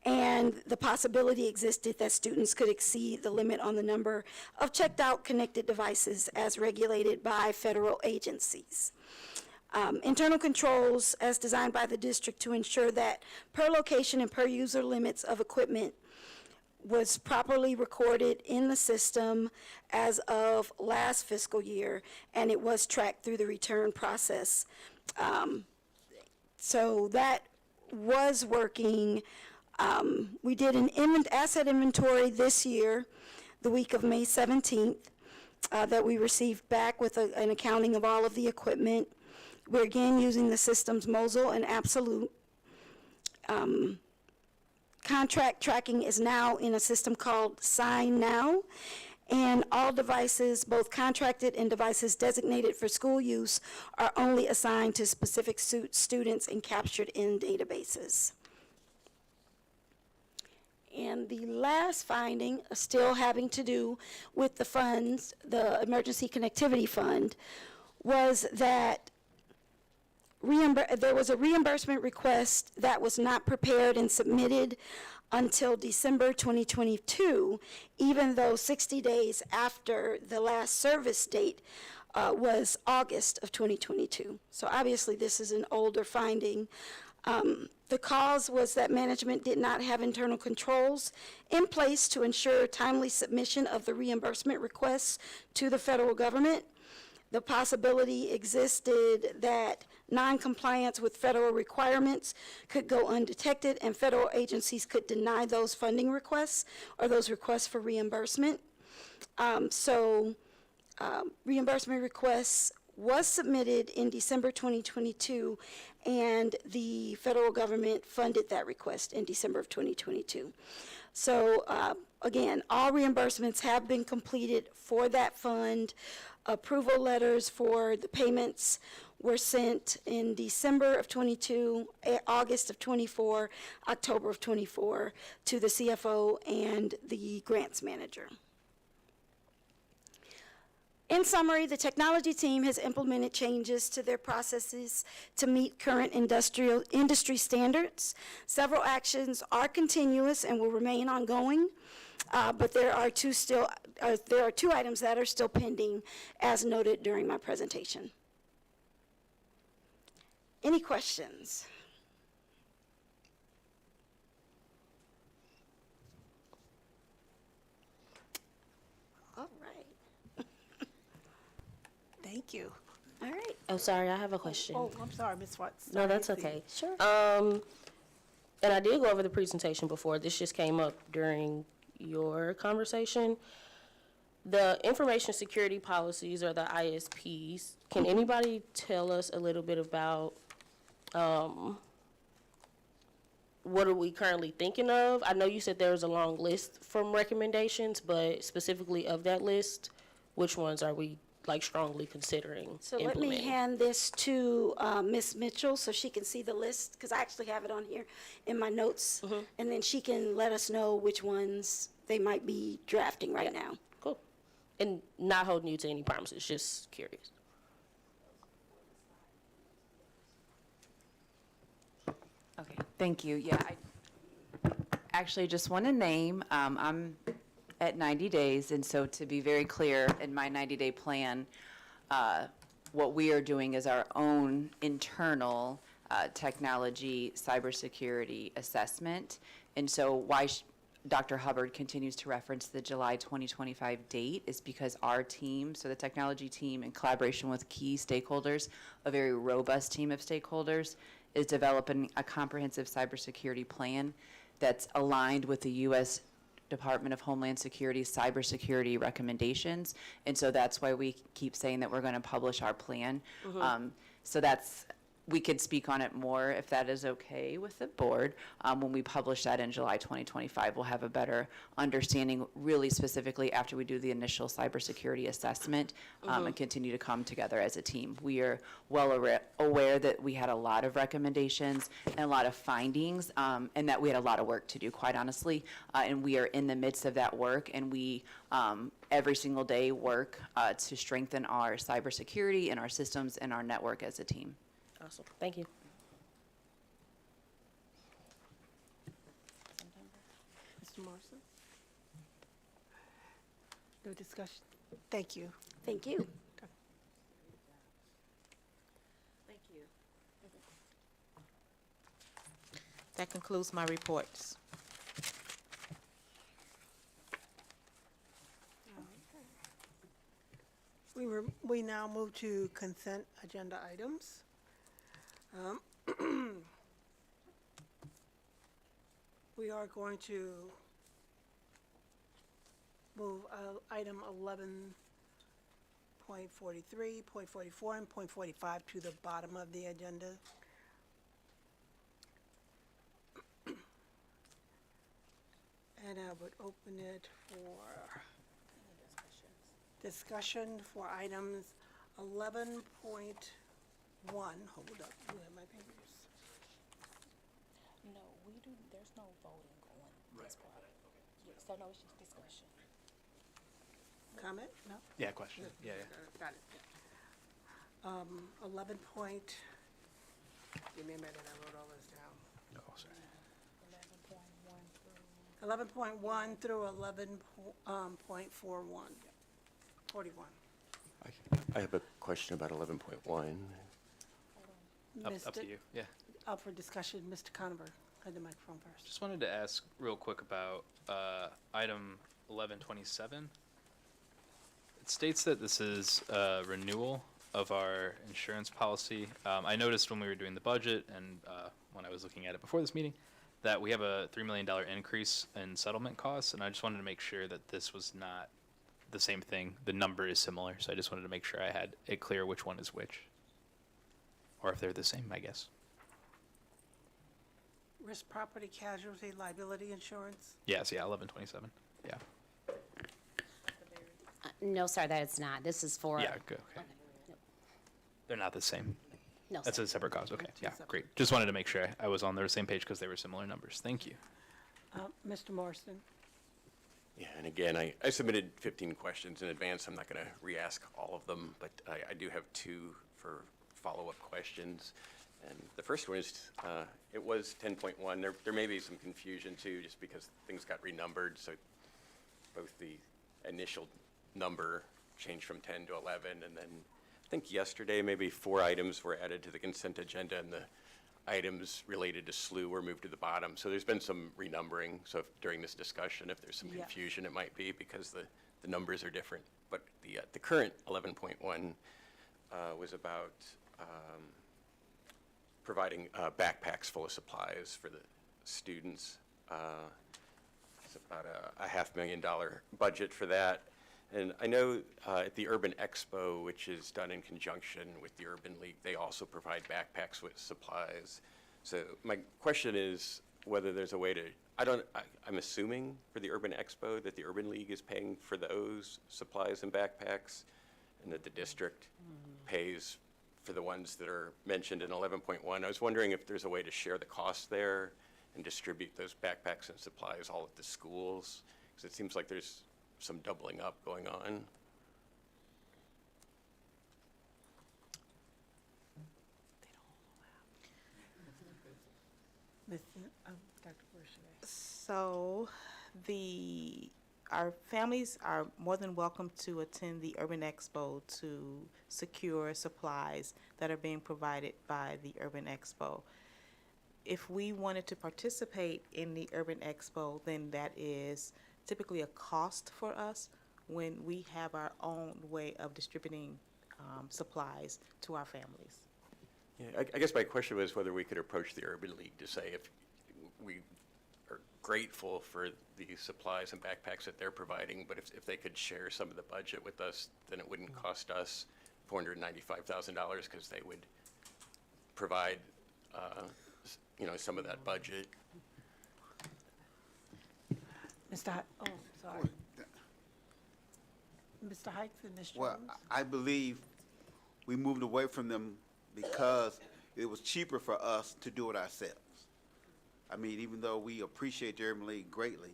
and the possibility existed that students could exceed the limit on the number of checked out connected devices as regulated by federal agencies. Internal controls as designed by the district to ensure that per location and per user limits of equipment was properly recorded in the system as of last fiscal year, and it was tracked through the return process. So that was working. We did an asset inventory this year, the week of May 17th, that we received back with an accounting of all of the equipment. We're again using the systems Mosul and Absolute. Contract tracking is now in a system called Sign Now, and all devices, both contracted and devices designated for school use, are only assigned to specific students and captured in databases. And the last finding, still having to do with the funds, the Emergency Connectivity Fund, was that there was a reimbursement request that was not prepared and submitted until December 2022, even though 60 days after the last service date was August of 2022. So obviously this is an older finding. The cause was that management did not have internal controls in place to ensure timely submission of the reimbursement requests to the federal government. The possibility existed that non-compliance with federal requirements could go undetected, and federal agencies could deny those funding requests or those requests for reimbursement. Reimbursement requests was submitted in December 2022, and the federal government funded that request in December of 2022. So again, all reimbursements have been completed for that fund. Approval letters for the payments were sent in December of 22, August of 24, October of 24 to the CFO and the grants manager. In summary, the technology team has implemented changes to their processes to meet current industry standards. Several actions are continuous and will remain ongoing, but there are two items that are still pending, as noted during my presentation. Any questions? All right. Thank you. All right. Oh, sorry, I have a question. Oh, I'm sorry, Ms. Watts. No, that's okay. Sure. And I did go over the presentation before. This just came up during your conversation. The information security policies, or the ISPs, can anybody tell us a little bit about what are we currently thinking of? I know you said there was a long list from recommendations, but specifically of that list, which ones are we strongly considering So implementing? let me hand this to Ms. Mitchell so she can see the list, because I actually have it on here in my notes, and then she can let us know which ones they might be drafting right now. Cool. And not holding you to any promises, just curious. Okay, thank you. Yeah, I actually just want to name, I'm at 90 days, and so to be very clear, in my 90-day plan, what we are doing is our own internal technology, cybersecurity assessment. And so Dr. Hubbard continues to reference the July 2025 date is because our team, so the technology team in collaboration with key stakeholders, a very robust team of stakeholders, is developing a comprehensive cybersecurity plan that's aligned with the U.S. Department of Homeland Security's cybersecurity recommendations. And so that's why we keep saying that we're going to publish our plan. So we could speak on it more if that is okay with the board. When we publish that in July 2025, we'll have a better understanding really specifically after we do the initial cybersecurity assessment and continue to come together as a team. We are well aware that we had a lot of recommendations and a lot of findings and that we had a lot of work to do, quite honestly. And we are in the midst of that work, and we every single day work to strengthen our cybersecurity and our systems and our network as a team. Awesome. Thank you. Mr. Morrison? No discussion? Thank you. Thank you. Thank you. That concludes my reports. We now move to consent agenda items. We are going to move item 11.43, .44, and .45 to the bottom of the agenda. And I would open it for discussion for items 11.1. Hold up, do you have my papers? No, there's no voting on this part. Yeah, so no, it's just discussion. Comment? No? Yeah, question. Yeah. Got it. 11 point, give me a minute, I wrote all this down. Oh, sorry. 11.1 through 11.41. 41. I have a question about 11.1. Up to you, yeah. Up for discussion, Mr. Conover, had the microphone first. Just wanted to ask real quick about item 1127. It states that this is a renewal of our insurance policy. I noticed when we were doing the budget and when I was looking at it before this meeting that we have a $3 million increase in settlement costs, and I just wanted to make sure that this was not the same thing. The number is similar, so I just wanted to make sure I had it clear which one is which. Or if they're the same, I guess. Risk, property, casualty, liability insurance. Yes, yeah, 1127. Yeah. No, sir, that is not. This is for. Yeah, good, okay. They're not the same. No, That's sir. a separate cause, okay. Yeah, separate. great. Just wanted to make sure I was on the same page because they were similar numbers. Thank you. Mr. Morrison. Yeah, and again, I submitted 15 questions in advance. I'm not going to re-ask all of them, but I do have two for follow-up questions. And the first one is, it was 10.1. There may be some confusion too, just because things got renumbered. So both the initial number changed from 10 to 11, and then I think yesterday maybe 4 items were added to the consent agenda, and the items related to SLU were moved to the bottom. So there's been some renumbering. So during this discussion, if there's some confusion, it might be because the numbers are different. But the current 11.1 was about providing backpacks full of supplies for the students. It's about a $500,000 budget for that. And I know at the Urban Expo, which is done in conjunction with the Urban League, they also provide backpacks with supplies. So my question is whether there's a way to, I'm assuming for the Urban Expo that the Urban League is paying for those supplies and backpacks, and that the district pays for the ones that are mentioned in 11.1. I was wondering if there's a way to share the cost there and distribute those backpacks and supplies all at the schools, because it seems like there's some doubling up going on. Dr. Burchett. So the our families are more than welcome to attend the Urban Expo to secure supplies that are being provided by the Urban Expo. If we wanted to participate in the Urban Expo, then that is typically a cost for us when we have our own way of distributing supplies to our families. Yeah, I guess my question was whether we could approach the Urban League to say if we are grateful for the supplies and backpacks that they're providing, but if they could share some of the budget with us, then it wouldn't cost us $495,000 because they would provide, some of that budget. Mr. Oh, sorry. Mr. Hikes and Ms. Jones? Well, I believe we moved away from them because it was cheaper for us to do it ourselves. I mean, even though we appreciate the Urban League greatly,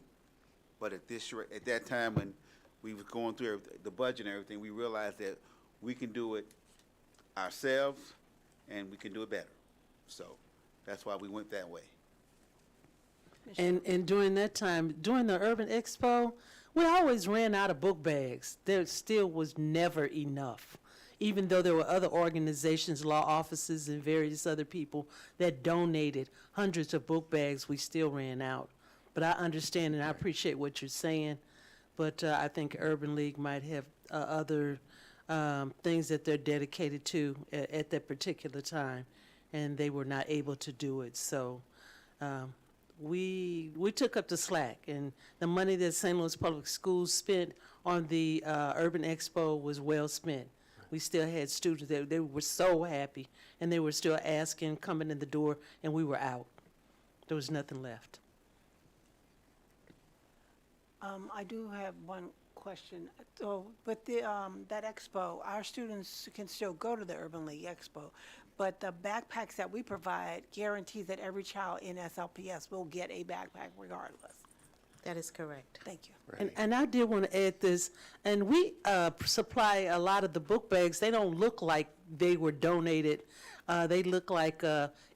but at that time when we was going through the budget and everything, we realized that we can do it ourselves and we can do it better. So that's why we went that way. And during that time, during the Urban Expo, we always ran out of book bags. There still was never enough. Even though there were other organizations, law offices, and various other people that donated hundreds of book bags, we still ran out. But I understand and I appreciate what you're saying, but I think Urban League might have other things that they're dedicated to at that particular time, and they were not able to do it. So we took up the slack, and the money that St. Louis Public Schools spent on the Urban Expo was well spent. We still had students that they were so happy, and they were still asking, coming in the door, and we were out. There was nothing left. I do have one question. So with the, that expo, our students can still go to the Urban League Expo, but the backpacks that we provide guarantees that every child in SLPS will get a backpack regardless. That is correct. Thank you. And I did want to add this, and we supply a lot of the book bags. They don't look like they were donated. They look like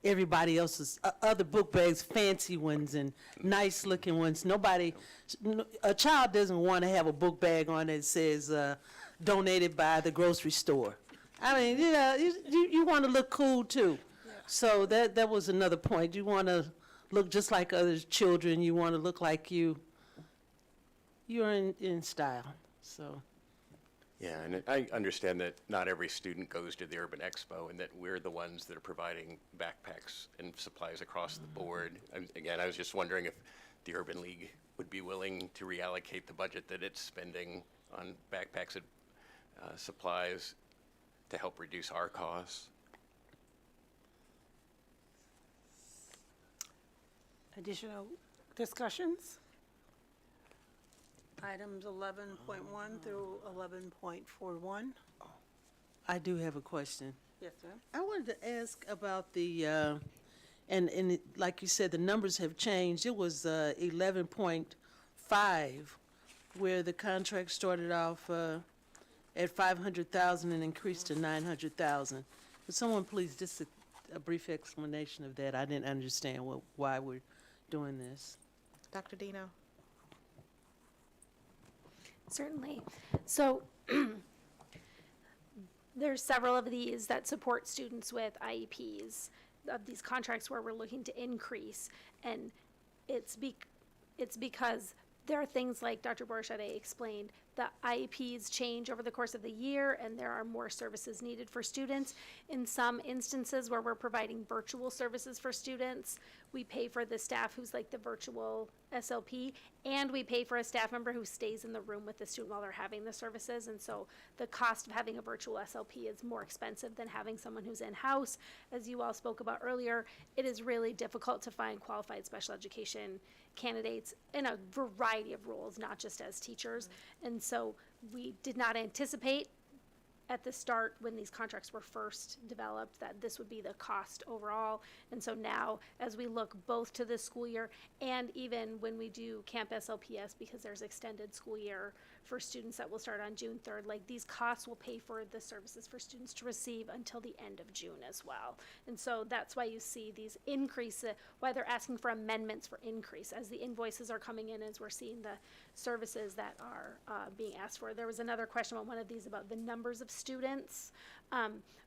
everybody else's other book bags, fancy ones and nice looking ones. A child doesn't want to have a book bag on that says donated by the grocery store. I mean, you want to look cool too. Yeah. So that was another point. You want to look just like other children. You want to look like you're in style. So. Yeah, and I understand that not every student goes to the Urban Expo and that we're the ones that are providing backpacks and supplies across the board. And again, I was just wondering if the Urban League would be willing to reallocate the budget that it's spending on backpacks and supplies to help reduce our costs. Additional discussions? Items 11.1 through 11.41. I do have a question. Yes, sir. I wanted to ask about the, like you said, the numbers have changed. It was 11.5, where the contract started off at 500,000 and increased to 900,000. Would someone please, just a brief explanation of that? I didn't understand why we're doing this. Dr. Dino? Certainly. So there's several of these that support students with IEPs, of these contracts where we're looking to increase. And it's because there are things like Dr. Borchade explained, the IEPs change over the course of the year and there are more services needed for students. In some instances where we're providing virtual services for students, we pay for the staff who's like the virtual SLP, and we pay for a staff member who stays in the room with the student while they're having the services. And so the cost of having a virtual SLP is more expensive than having someone who's in-house. As you all spoke about earlier, it is really difficult to find qualified special education candidates in a variety of roles, not just as teachers. And so we did not anticipate at the start when these contracts were first developed that this would be the cost overall. And so now as we look both to this school year and even when we do Camp SLPS, because there's extended school year for students that will start on June 3rd. Like, these costs will pay for the services for students to receive until the end of June as well. And so that's why you see these increases, why they're asking for amendments for increase, as the invoices are coming in, as we're seeing the services that are being asked for. There was another question on one of these about the numbers of students.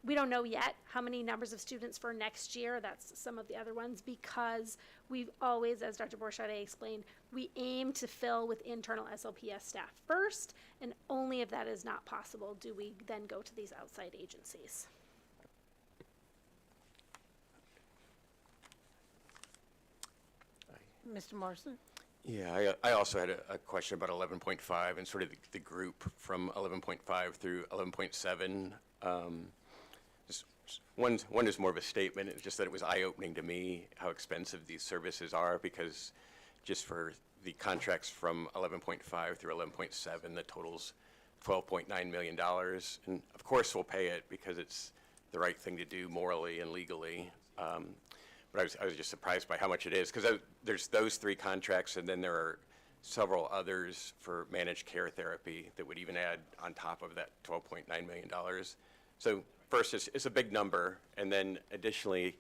We don't know yet how many numbers of students for next year. That's some of the other ones, because we've always, as Dr. Borchade explained, we aim to fill with internal SLPS staff first, and only if that is not possible do we then go to these outside agencies. Mr. Morrison? Yeah, I also had a question about 11.5 and sort of the group from 11.5 through 11.7. One is more of a statement. It's just that it was eye-opening to me how expensive these services are, because just for the contracts from 11.5 through 11.7, the total's $12.9 million. And of course we'll pay it because it's the right thing to do morally and legally. But I was just surprised by how much it is, because there's those 3 contracts, and then there are several others for managed care therapy that would even add on top of that $12.9 million. So first, it's a big number, and then additionally,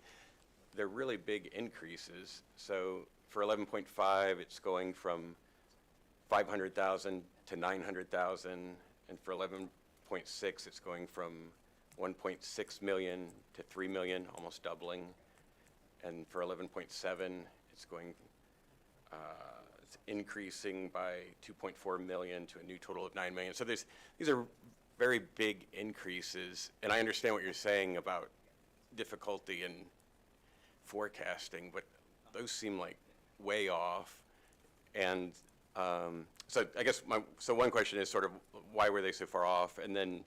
they're really big increases. So for 11.5, it's going from 500,000 to 900,000, and for 11.6, it's going from 1.6 million to 3 million, almost doubling. And for 11.7, it's going, it's increasing by 2.4 million to a new total of 9 million. So these are very big increases, and I understand what you're saying about difficulty in forecasting, but those seem like way off. And so I guess one question is sort of why were they so far off, and then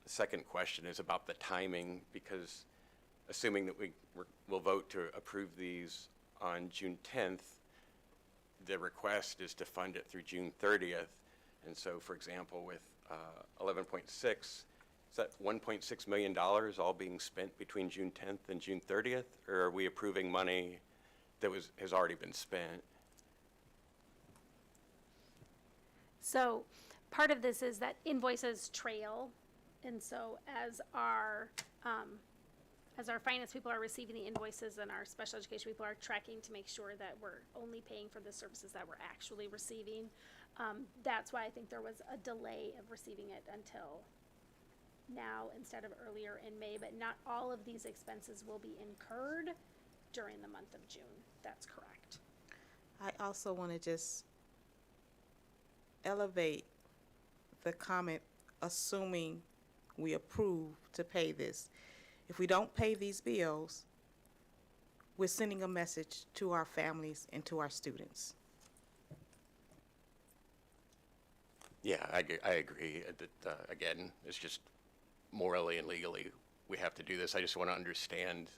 the second question is about the timing, because assuming that we'll vote to approve these on June 10th, the request is to fund it through June 30th. And so, for example, with 11.6, is that $1.6 million all being spent between June 10th and June 30th? Or are we approving money that has already been spent? So part of this is that invoices trail, and so as our finance people are receiving the invoices and our special education people are tracking to make sure that we're only paying for the services that we're actually receiving. That's why I think there was a delay of receiving it until now instead of earlier in May, but not all of these expenses will be incurred during the month of June. That's correct. I also want to just elevate the comment, assuming we approve to pay this. If we don't pay these bills, we're sending a message to our families and to our students. Yeah, I agree that, again, it's just morally and legally we have to do this. I just want to understand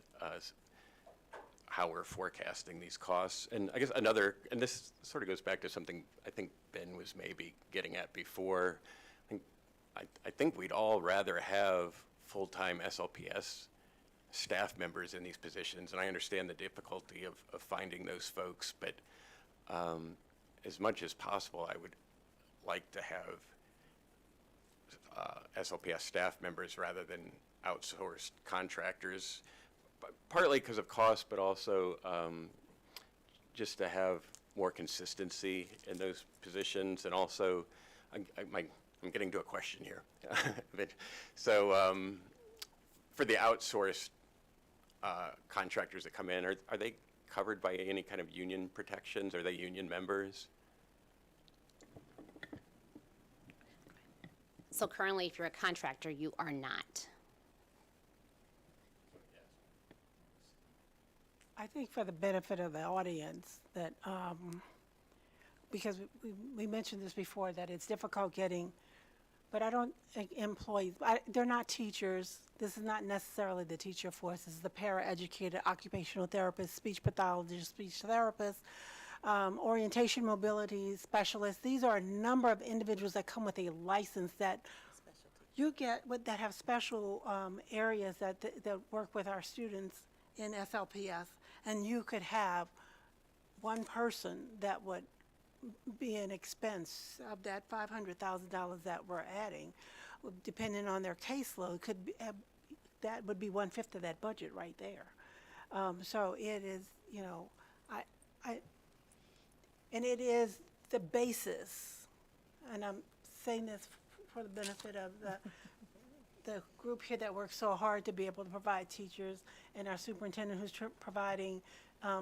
how we're forecasting these costs. And I guess and this sort of goes back to something I think Ben was maybe getting at before. I think we'd all rather have full-time SLPS staff members in these positions, and I understand the difficulty of finding those folks, but as much as possible, I would like to have SLPS staff members rather than outsourced contractors, partly because of cost, but also just to have more consistency in those positions. And also, I'm getting to a question here. So for the outsourced contractors that come in, are they covered by any kind of union protections? Are they union members? So currently, if you're a contractor, you are not. I think for the benefit of the audience, that, because we mentioned this before, that it's difficult getting, but I don't think employees, they're not teachers. This is not necessarily the teacher force. This is the paraeducated occupational therapist, speech pathologist, speech therapist, orientation mobility specialists. These are a number of individuals that come with a license that you get, that have special areas that work with our students in SLPS. And you could have one person that would be an expense of that $500,000 that we're adding, depending on their caseload, could be, that would be 1/5 of that budget right there. So it is, you know, and it is the basis, and I'm saying this for the benefit of the group here that works so hard to be able to provide teachers, and our superintendent who's providing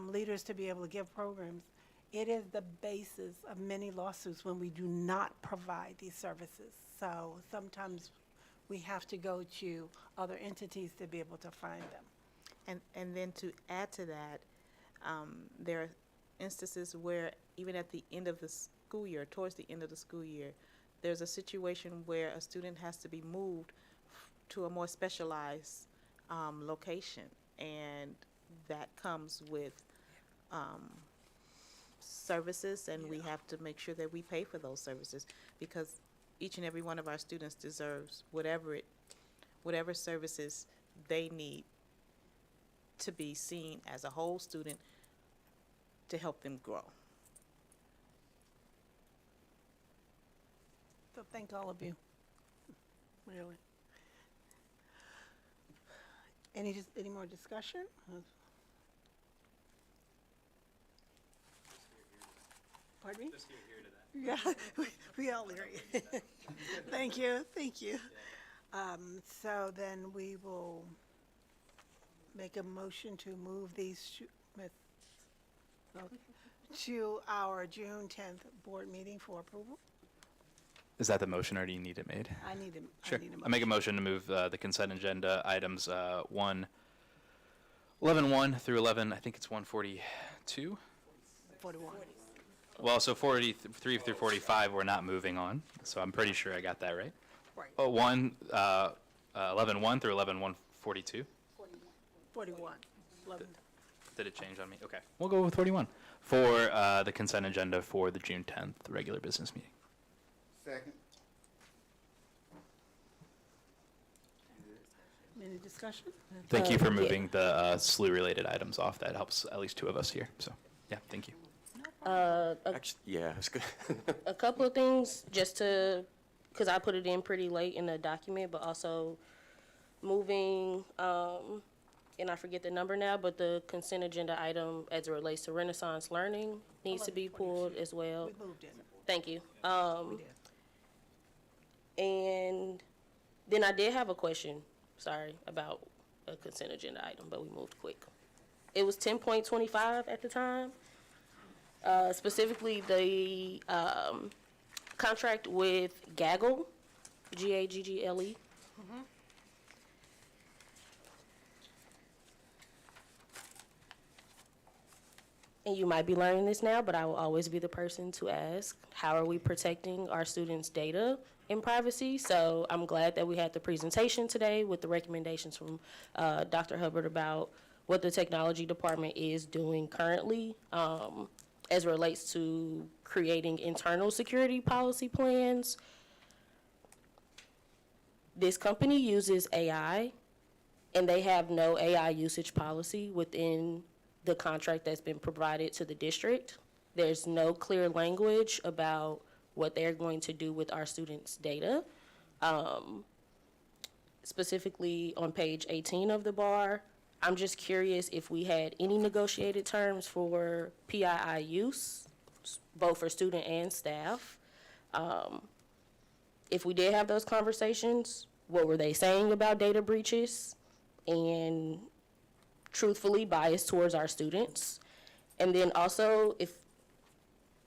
leaders to be able to give programs. It is the basis of many lawsuits when we do not provide these services. So sometimes we have to go to other entities to be able to find them. And then to add to that, there are instances where even at the end of the school year, towards the end of the school year, there's a situation where a student has to be moved to a more specialized location, and that comes with services, and we have to make sure that we pay for those services, because each and every one of our students deserves whatever services they need to be seen as a whole student to help them grow. So thank all of you, really. Any more discussion? Pardon me? Just here to that. Yeah, we all hear you. Thank you, thank you. So then we will make a motion to move these to our June 10th board meeting for approval. Is that the motion, or do you need it made? I need a Sure. I need a I make a motion to move the consent agenda items 11-1 through 11, I think it's 142? 41. Well, so 43 through 45 we're not moving on, so I'm pretty sure I got that right. Right. Oh, 11-1 through 11-142? 41. 11. Did it change on me? Okay. We'll go with 41 for the consent agenda for the June 10th regular business meeting. Second. Any discussion? Thank you for yeah. moving the SLU-related items off. That helps at least two of us here. So, yeah, thank you. Actually, yeah, it's good. A couple of things, just to, because I put it in pretty late in the document, but also moving, and I forget the number now, but the consent agenda item as it relates to Renaissance Learning needs to be pulled as well. We moved it. Thank you. We did. And then I did have a question, sorry, about a consent agenda item, but we moved quick. It was 10.25 at the time. Specifically the contract with Gaggle, Gaggle. And you might be learning this now, but I will always be the person to ask, how are we protecting our students' data and privacy? So I'm glad that we had the presentation today with the recommendations from Dr. Hubbard about what the technology department is doing currently as it relates to creating internal security policy plans. This company uses AI, and they have no AI usage policy within the contract that's been provided to the district. There's no clear language about what they're going to do with our students' data. Specifically on page 18 of the bar, I'm just curious if we had any negotiated terms for PII use, both for student and staff. If we did have those conversations, what were they saying about data breaches? And truthfully biased towards our students. And then also, if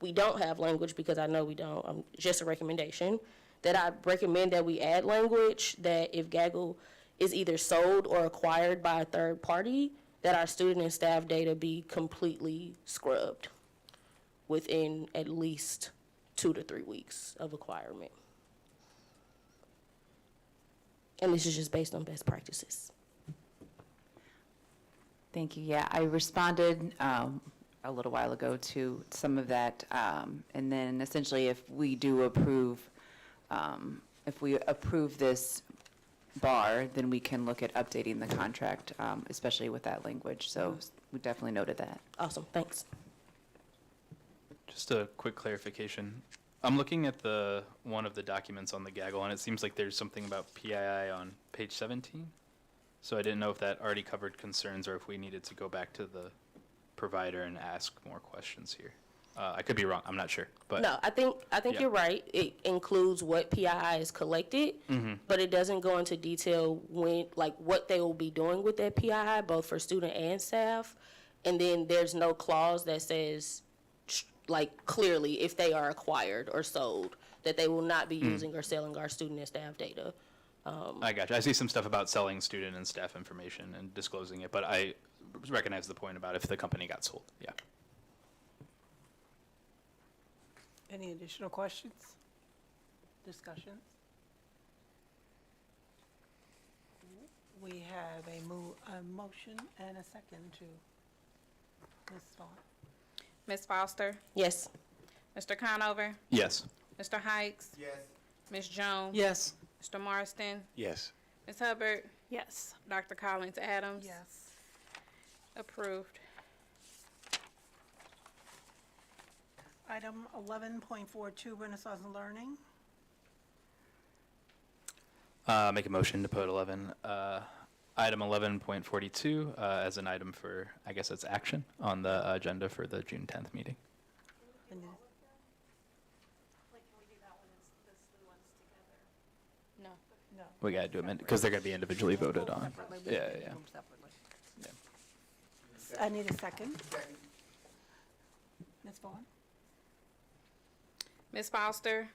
we don't have language, because I know we don't, just a recommendation, that I recommend that we add language that if Gaggle is either sold or acquired by a third party, that our student and staff data be completely scrubbed within at least 2 to 3 weeks of acquirement. And this is just based on best practices. Thank you. Yeah, I responded a little while ago to some of that, and then essentially, if we do approve, this bar, then we can look at updating the contract, especially with that language. So we definitely noted that. Awesome, thanks. Just a quick clarification. I'm looking at one of the documents on the gaggle, and it seems like there's something about PII on page 17. So I didn't know if that already covered concerns or if we needed to go back to the provider and ask more questions here. I could be wrong. I'm not sure. But No, I think Yeah. you're right. It includes what PII is collected, but it doesn't go into detail what they will be doing with that PII, both for student and staff. And then there's no clause that says, clearly, if they are acquired or sold, that they will not be using or selling our student and staff data. I got you. I see some stuff about selling student and staff information and disclosing it, but I recognize the point about if the company got sold. Yeah. Any additional questions? Discussions? We have a motion and a second to Ms. Vaughn. Ms. Foster, Yes. Mr. Conover, Yes. Mr. Hikes, Yes. Ms. Jones. Yes. Mr. Marston, Yes. Ms. Hubbard, Yes. Dr. Collins Adams. Yes. Approved. Item 11.42, Renaissance Learning. Make a motion to put item 11.42 as an item for, I guess it's action on the agenda for the June 10th meeting. No. No. We gotta do them because they're gonna be individually voted on. Yeah. I need a second. Ms. Vaughn? Ms. Foster,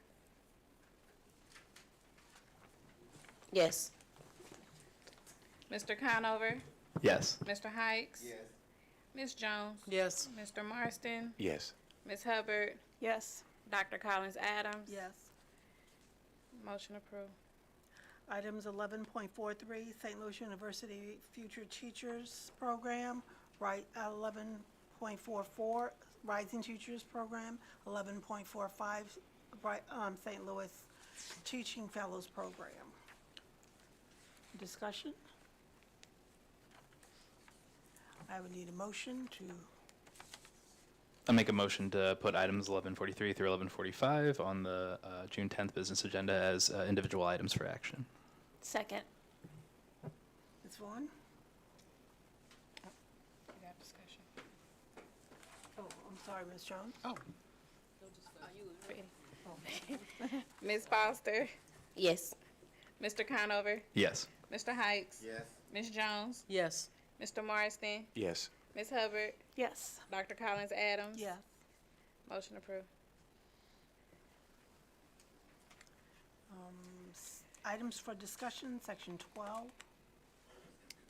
Yes. Mr. Conover, Yes. Mr. Hikes. Ms. Jones. Yes. Mr. Marston, Yes. Ms. Hubbard, Yes. Dr. Collins Adams. Yes. Motion approved. Items 11.43, St. Louis University Future Teachers Program, right, 11.44, Rising Teachers Program, 11.45, St. Louis Teaching Fellows Program. Discussion? I would need a motion to, I'll make a motion to put items 1143 through 1145 on the June 10th business agenda as individual items for action. Second. Ms. Vaughn? We got discussion. Oh, I'm sorry, Ms. Jones? Oh. Ms. Foster, Yes. Mr. Conover, Yes. Mr. Hikes. Yes. Ms. Jones, Yes. Mr. Marston, Yes. Ms. Hubbard, Yes. Dr. Collins Adams. Yes. Motion approved. Items for discussion, section 12.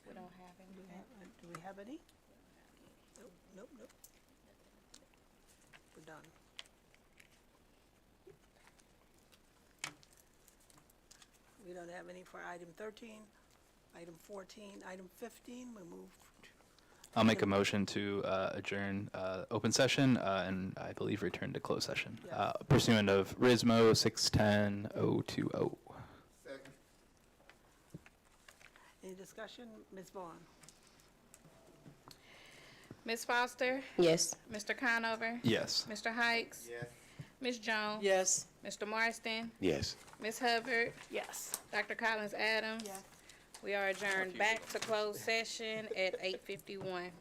We don't have any. Do we have any? Nope. We're done. We don't have any for item 13, item 14, item 15, we move. I'll make a motion to adjourn open session and I believe return to closed session pursuant of RISMO 610-020. Second. Any discussion? Ms. Vaughn? Ms. Foster, Yes. Mr. Conover, Yes. Mr. Hikes, Yes. Ms. Jones. Yes. Mr. Marston, Yes. Ms. Hubbard, Yes. Dr. Collins Adams. Yes. We are adjourned back to closed session at 8:51.